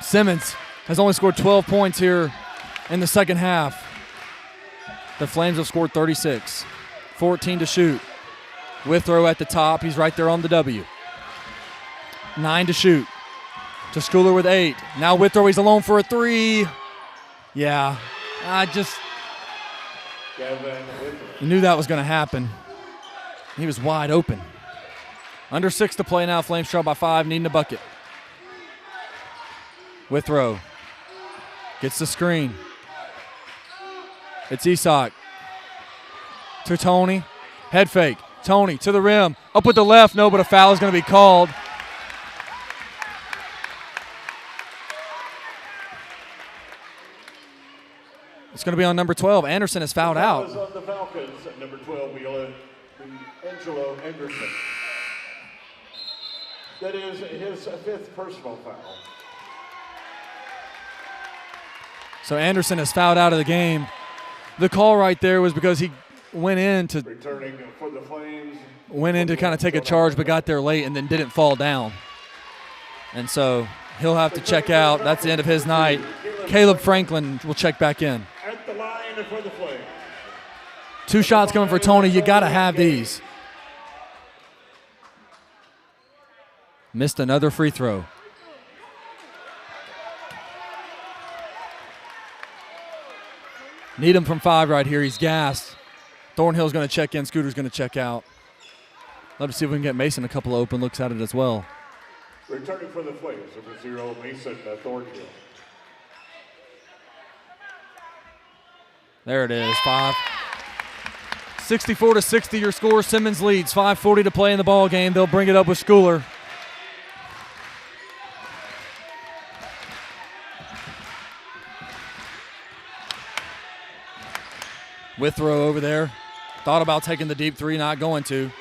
Simmons has only scored 12 points here in the second half. The Flames have scored 36. 14 to shoot. Withrow at the top. He's right there on the W. 9 to shoot. To Schooler with 8. Now Withrow, he's alone for a 3. Yeah, you knew that was going to happen. He was wide open. Under 6 to play now. Flames trail by 5, needing a bucket. Withrow gets the screen. It's Isak to Tony. Head fake. Tony to the rim. Up with the left. No, but a foul is going to be called. It's going to be on number 12. Anderson is fouled out. On the Falcons at number 12, Angelo Anderson. That is his 5th personal foul. So Anderson is fouled out of the game. The call right there was because he went in to kind of take a charge, but got there late and then didn't fall down. And so he'll have to check out. That's the end of his night. Caleb Franklin will check back in. At the line for the Flames. 2 shots coming for Tony. You got to have these. Missed another free throw. Need him from 5 right here. He's gassed. Thornhill's going to check in. Scooter's going to check out. Love to see if we can get Mason a couple of open looks at it as well. Returning for the Flames, number 0, Mason Thornhill. There it is, 5. 64-60 your score. Simmons leads. 5:40 to play in the ball game. They'll bring it up with Schooler. Withrow over there. Thought about taking the deep 3, not going to.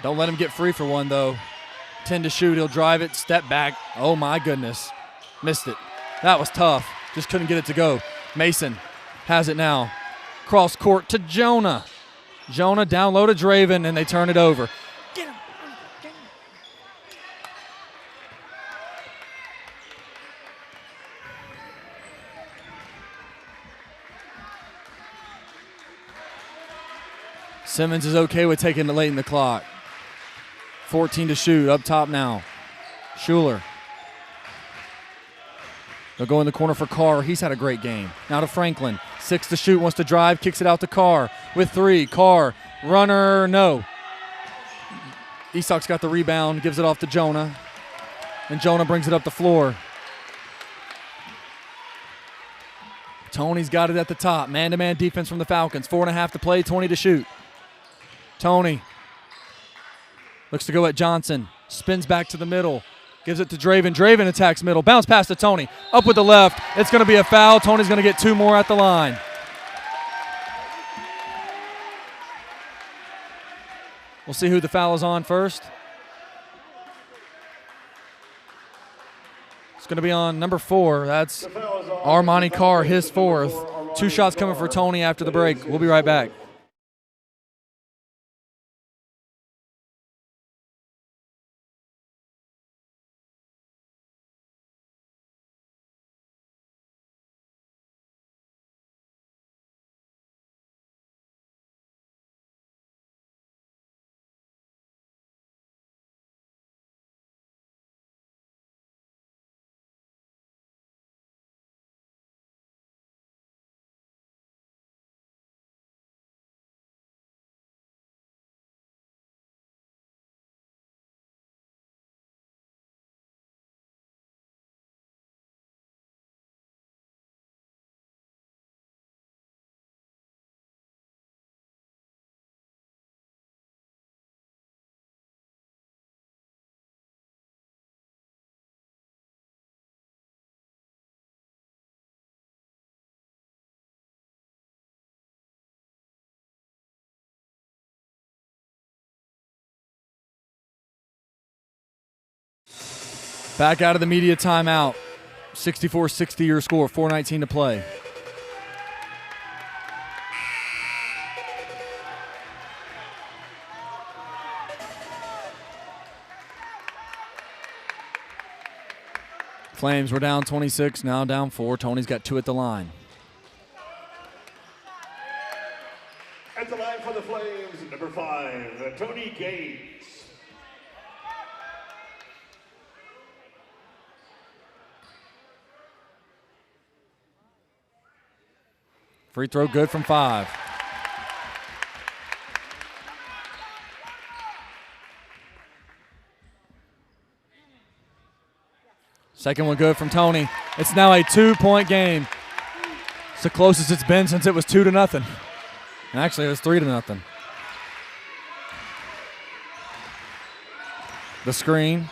Don't let him get free for one, though. 10 to shoot. He'll drive it, step back. Oh, my goodness. Missed it. That was tough. Just couldn't get it to go. Mason has it now. Cross court to Jonah. Jonah down low to Draven, and they turn it over. Get him. Get him. Simmons is okay with taking it late in the clock. 14 to shoot, up top now. Schuler. They'll go in the corner for Carr. He's had a great game. Now to Franklin. 6 to shoot, wants to drive, kicks it out to Carr with 3. Carr, runner, no. Esok's got the rebound, gives it off to Jonah, and Jonah brings it up the floor. Tony's got it at the top. Man-to-man defense from the Falcons. 4.5 to play, 20 to shoot. Tony looks to go at Johnson. Spins back to the middle. Gives it to Draven. Draven attacks middle. Bounce pass to Tony. Up with the left. It's going to be a foul. Tony's going to get 2 more at the line. We'll see who the foul is on first. It's going to be on number 4. That's Armani Carr, his 4th. 2 shots coming for Tony after the break. We'll be right back. Back out of the media timeout. 64-60 your score, 4:19 to play. Flames were down 26, now down 4. Tony's got 2 at the line. At the line for the Flames, number 5, Tony Gates. Free throw good from 5. Second one good from Tony. It's now a 2-point game. It's the closest it's been since it was 2-0. Actually, it was 3-0. The screen.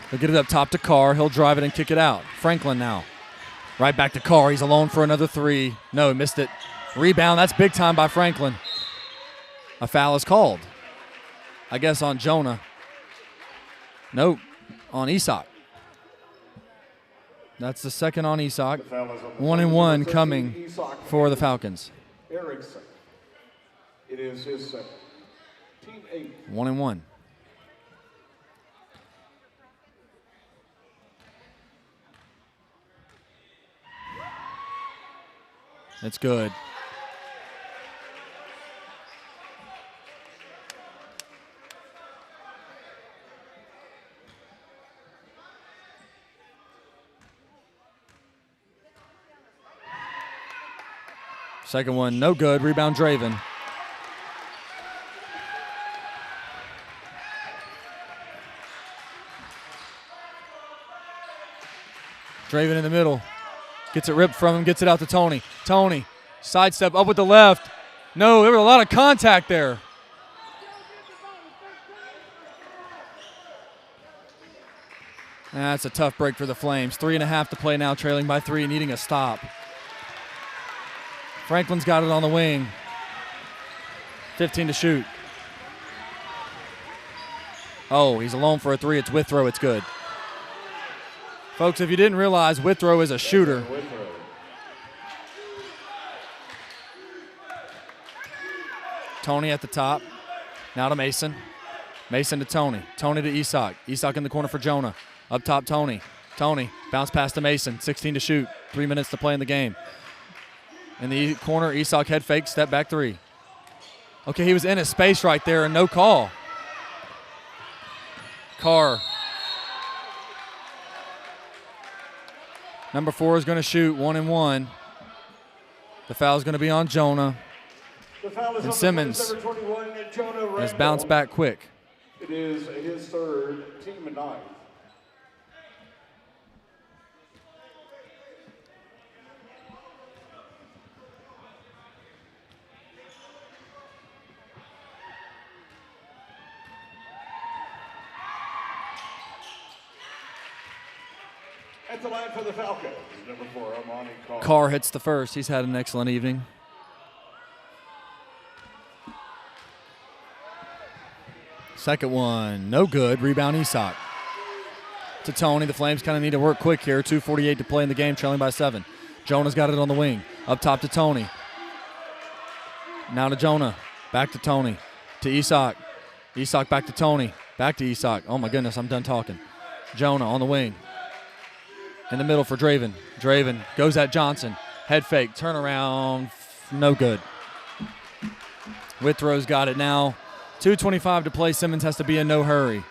They'll get it up top to Carr. He'll drive it and kick it out. Franklin now. Right back to Carr. He's alone for another 3. No, he missed it. Rebound. That's big time by Franklin. A foul is called. I guess on Jonah. Nope. On Esok. That's the second on Esok. 1-1 coming for the Falcons. Erickson. It is his second. Team 8. 1-1. It's good. Second one, no good. Rebound, Draven. Draven in the middle. Gets it ripped from him, gets it out to Tony. Tony, sidestep up with the left. No, there was a lot of contact there. That's a tough break for the Flames. 3.5 to play now, trailing by 3, needing a stop. Franklin's got it on the wing. 15 to shoot. Oh, he's alone for a 3. It's Withrow. It's good. Folks, if you didn't realize, Withrow is a shooter. Tony at the top. Now to Mason. Mason to Tony. Tony to Esok. Esok in the corner for Jonah. Up top, Tony. Tony, bounce pass to Mason. 16 to shoot. 3 minutes to play in the game. In the corner, Esok head fake, step back 3. Okay, he was in his space right there and no call. Carr. Number 4 is going to shoot 1-1. The foul is going to be on Jonah. And Simmons has bounced back quick. It is his third, team ninth. At the line for the Falcons, number 4, Amani Carr. Carr hits the first. He's had an excellent evening. Second one, no good. Rebound, Isak. To Tony. The Flames kind of need to work quick here. 2:48 to play in the game, trailing by 7. Jonah's got it on the wing. Up top to Tony. Now to Jonah. Back to Tony. To Isak. Isak back to Tony. Back to Isak. Oh, my goodness, I'm done talking. Jonah on the wing. In the middle for Draven. Draven goes at Johnson. Head fake. Turnaround. No good. Withrow's got it now. 2:25 to play. Simmons has to be in no hurry.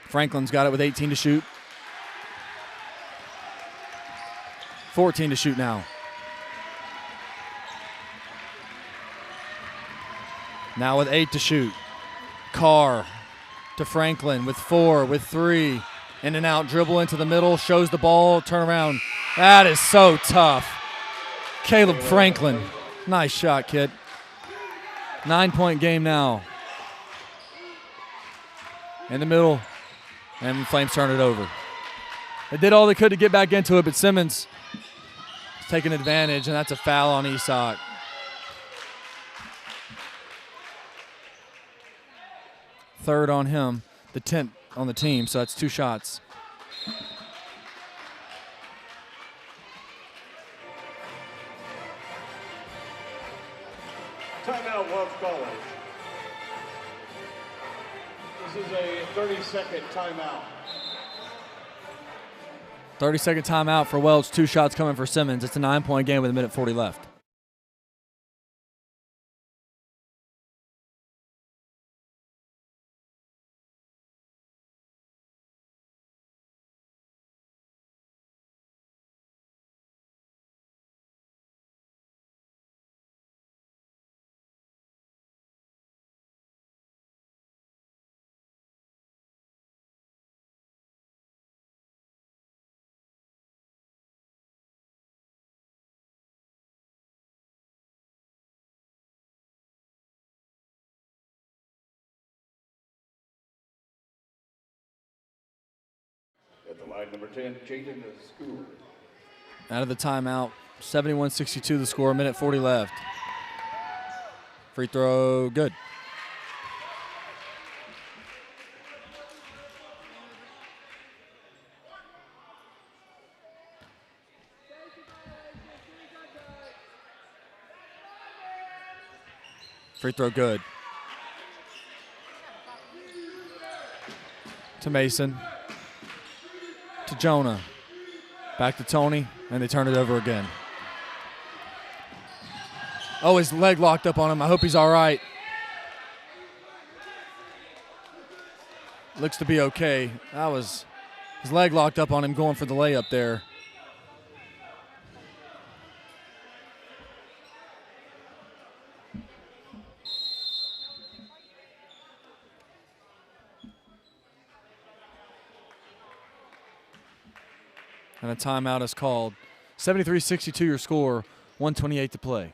Franklin's got it with 18 to shoot. 14 to shoot now. Now with 8 to shoot. Carr to Franklin with 4, with 3. In and out, dribble into the middle, shows the ball, turn around. That is so tough. Caleb Franklin. Nice shot, kid. 9-point game now. In the middle, and the Flames turn it over. They did all they could to get back into it, but Simmons is taking advantage, and that's a foul on Isak. Third on him, the 10th on the team, so that's 2 shots. Timeout, Welch College. This is a 30-second timeout. 30-second timeout for Welch. 2 shots coming for Simmons. It's a 9-point game with 1:40 left. At the line, number 10, Jaden School. Out of the timeout, 71-62 the score, 1:40 left. Free throw, good. Free throw, good. To Mason. To Jonah. Back to Tony, and they turn it over again. Oh, his leg locked up on him. I hope he's all right. Looks to be okay. That was his leg locked up on him going for the layup there. And a timeout is called. 73-62 your score, 1:28 to play.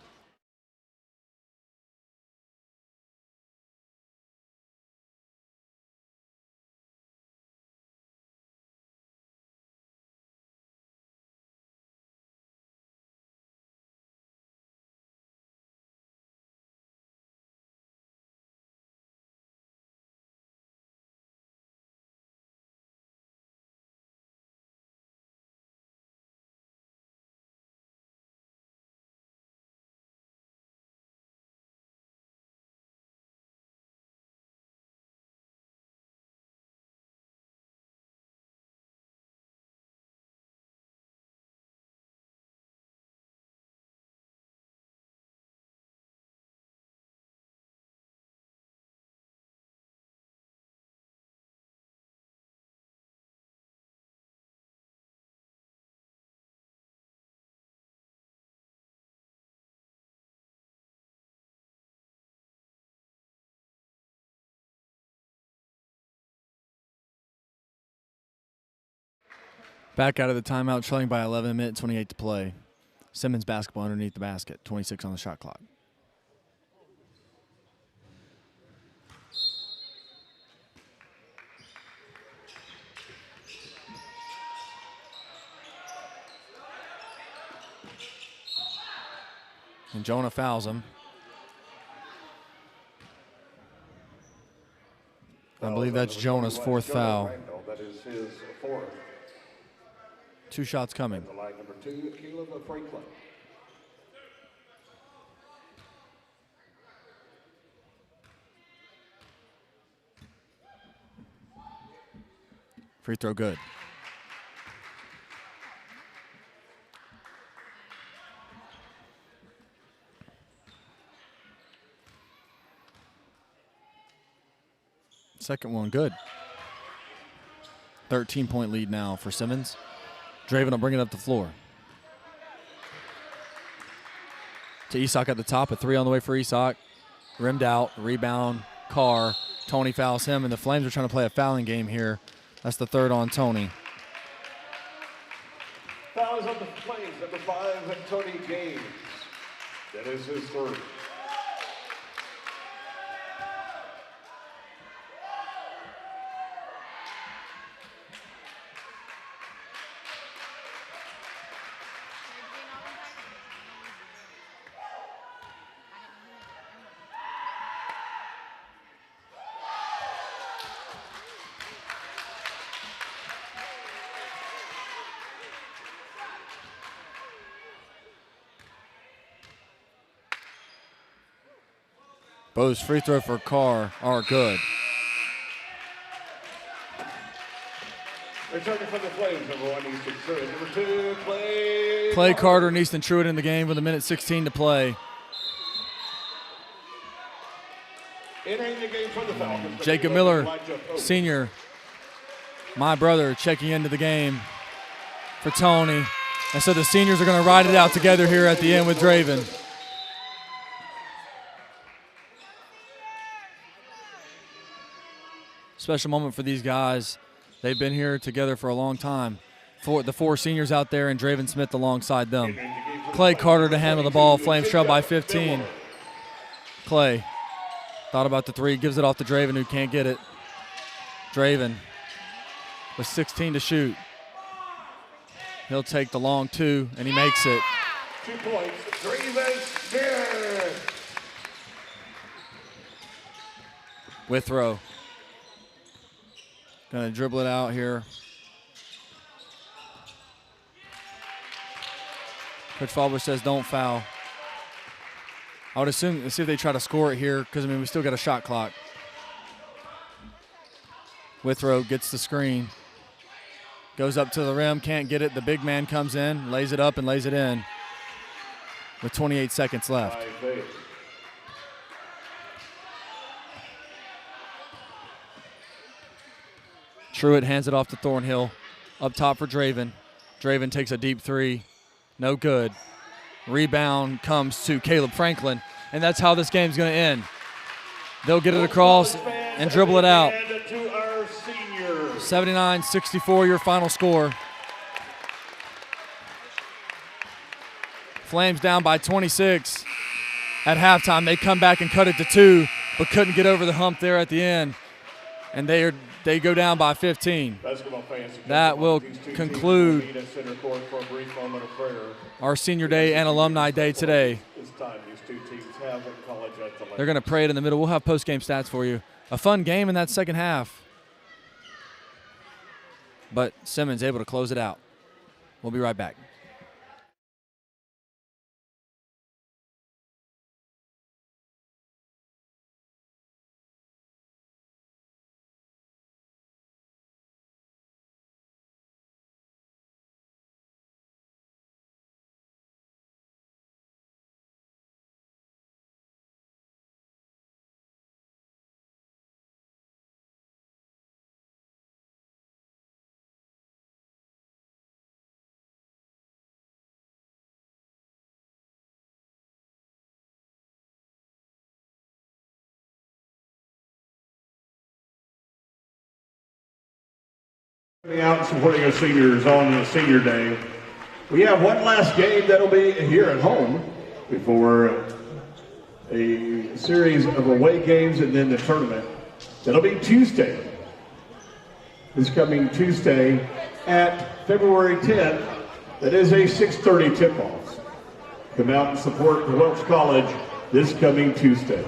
Back out of the timeout, trailing by 11, a minute 28 to play. Simmons basketball underneath the basket, 26 on the shot clock. And Jonah fouls him. I believe that's Jonah's fourth foul. That is his fourth. 2 shots coming. Line number 2, Caleb Franklin. Free throw good. Second one good. 13-point lead now for Simmons. Draven will bring it up the floor. To Isak at the top, a 3 on the way for Isak. Rimmed out, rebound, Carr. Tony fouls him, and the Flames are trying to play a fouling game here. That's the 3rd on Tony. Foul is on the Flames, number 5, Tony Gaines. That is his 3rd. Bo's free throw for Carr are good. Returning from the Flames, number 1, Easton Truitt. Number 2, Clay Carter and Easton Truitt in the game with a minute 16 to play. Entering the game for the Falcons. Jacob Miller, senior, my brother, checking into the game for Tony. And so the seniors are going to ride it out together here at the end with Draven. Special moment for these guys. They've been here together for a long time. For the 4 seniors out there and Draven Smith alongside them. Clay Carter to handle the ball. Flames trail by 15. Clay thought about the 3, gives it off to Draven, who can't get it. Draven with 16 to shoot. He'll take the long 2, and he makes it. 2 points, Draven Smith. Withrow. Gonna dribble it out here. Coach Falber says don't foul. I would assume, let's see if they try to score it here, because, I mean, we still got a shot clock. Withrow gets the screen. Goes up to the rim, can't get it. The big man comes in, lays it up, and lays it in with 28 seconds left. Truitt hands it off to Thornhill. Up top for Draven. Draven takes a deep 3. No good. Rebound comes to Caleb Franklin, and that's how this game's going to end. They'll get it across and dribble it out. 79-64 your final score. Flames down by 26 at halftime. They come back and cut it to 2, but couldn't get over the hump there at the end. And they go down by 15. That will conclude our Senior Day and Alumni Day today. They're going to pray it in the middle. We'll have post-game stats for you. A fun game in that second half. But Simmons able to close it out. We'll be right back. Out and supporting our seniors on Senior Day. We have one last game that'll be here at home before a series of away games and then the tournament. That'll be Tuesday. This coming Tuesday at February 10th. That is a 6:30 tip-off. Come out and support the Welch College this coming Tuesday.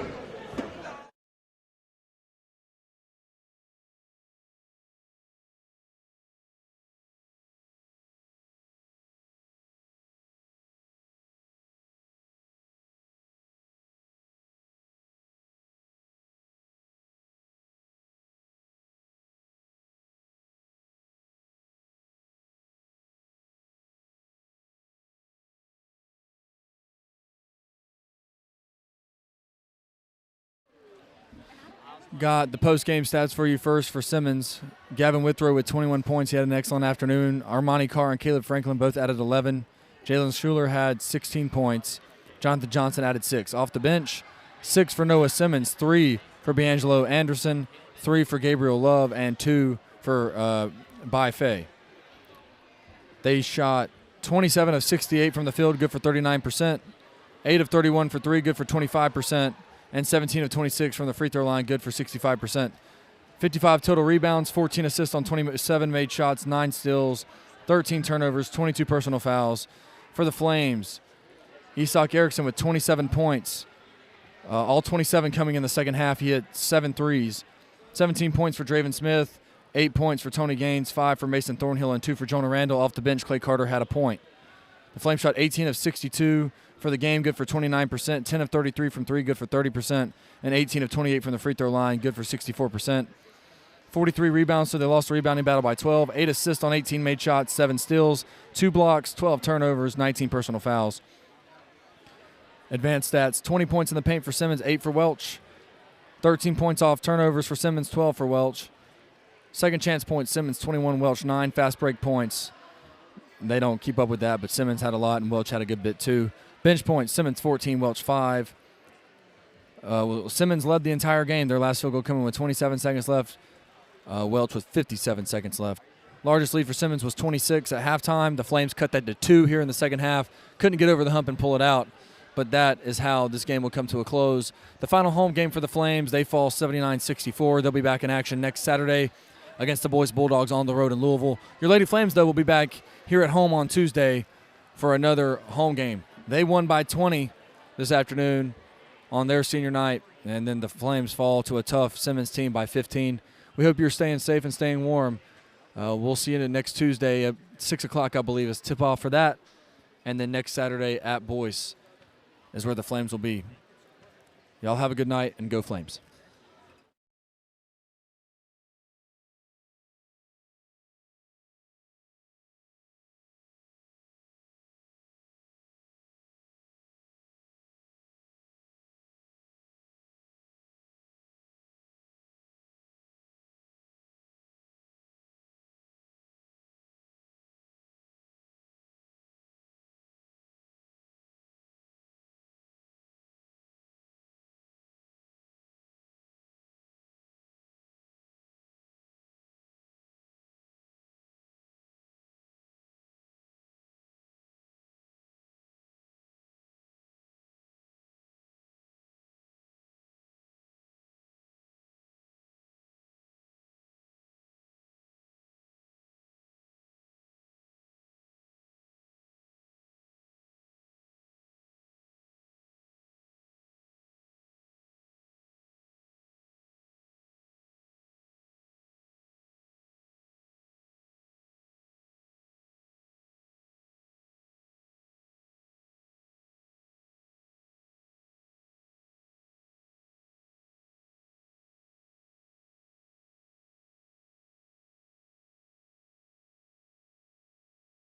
Got the post-game stats for you first for Simmons. Gavin Withrow with 21 points. He had an excellent afternoon. Armani Carr and Caleb Franklin both added 11. Jalen Schuler had 16 points. Jonathan Johnson added 6. Off the bench, 6 for Noah Simmons, 3 for Beangelo Anderson, 3 for Gabriel Love, and 2 for Bai Fei. They shot 27 of 68 from the field, good for 39%. 8 of 31 for 3, good for 25%. And 17 of 26 from the free throw line, good for 65%. 55 total rebounds, 14 assists on 27 made shots, 9 steals, 13 turnovers, 22 personal fouls. For the Flames, Isak Erickson with 27 points, all 27 coming in the second half. He hit 7 threes. 17 points for Draven Smith, 8 points for Tony Gaines, 5 for Mason Thornhill, and 2 for Jonah Randall. Off the bench, Clay Carter had a point. The Flames shot 18 of 62 for the game, good for 29%, 10 of 33 from 3, good for 30%, and 18 of 28 from the free throw line, good for 64%. 43 rebounds, so they lost the rebounding battle by 12. 8 assists on 18 made shots, 7 steals, 2 blocks, 12 turnovers, 19 personal fouls. Advanced stats, 20 points in the paint for Simmons, 8 for Welch. 13 points off turnovers for Simmons, 12 for Welch. Second chance points, Simmons 21, Welch 9. Fast break points, they don't keep up with that, but Simmons had a lot and Welch had a good bit too. Bench points, Simmons 14, Welch 5. Simmons led the entire game. Their last field goal coming with 27 seconds left. Welch with 57 seconds left. Largest lead for Simmons was 26 at halftime. The Flames cut that to 2 here in the second half. Couldn't get over the hump and pull it out, but that is how this game will come to a close. The final home game for the Flames, they fall 79-64. They'll be back in action next Saturday against the Boys Bulldogs on the road in Louisville. Your Lady Flames, though, will be back here at home on Tuesday for another home game. They won by 20 this afternoon on their senior night, and then the Flames fall to a tough Simmons team by 15. We hope you're staying safe and staying warm. We'll see you next Tuesday at 6 o'clock, I believe, is tip-off for that. And then next Saturday at Boyce is where the Flames will be. Y'all have a good night, and go Flames.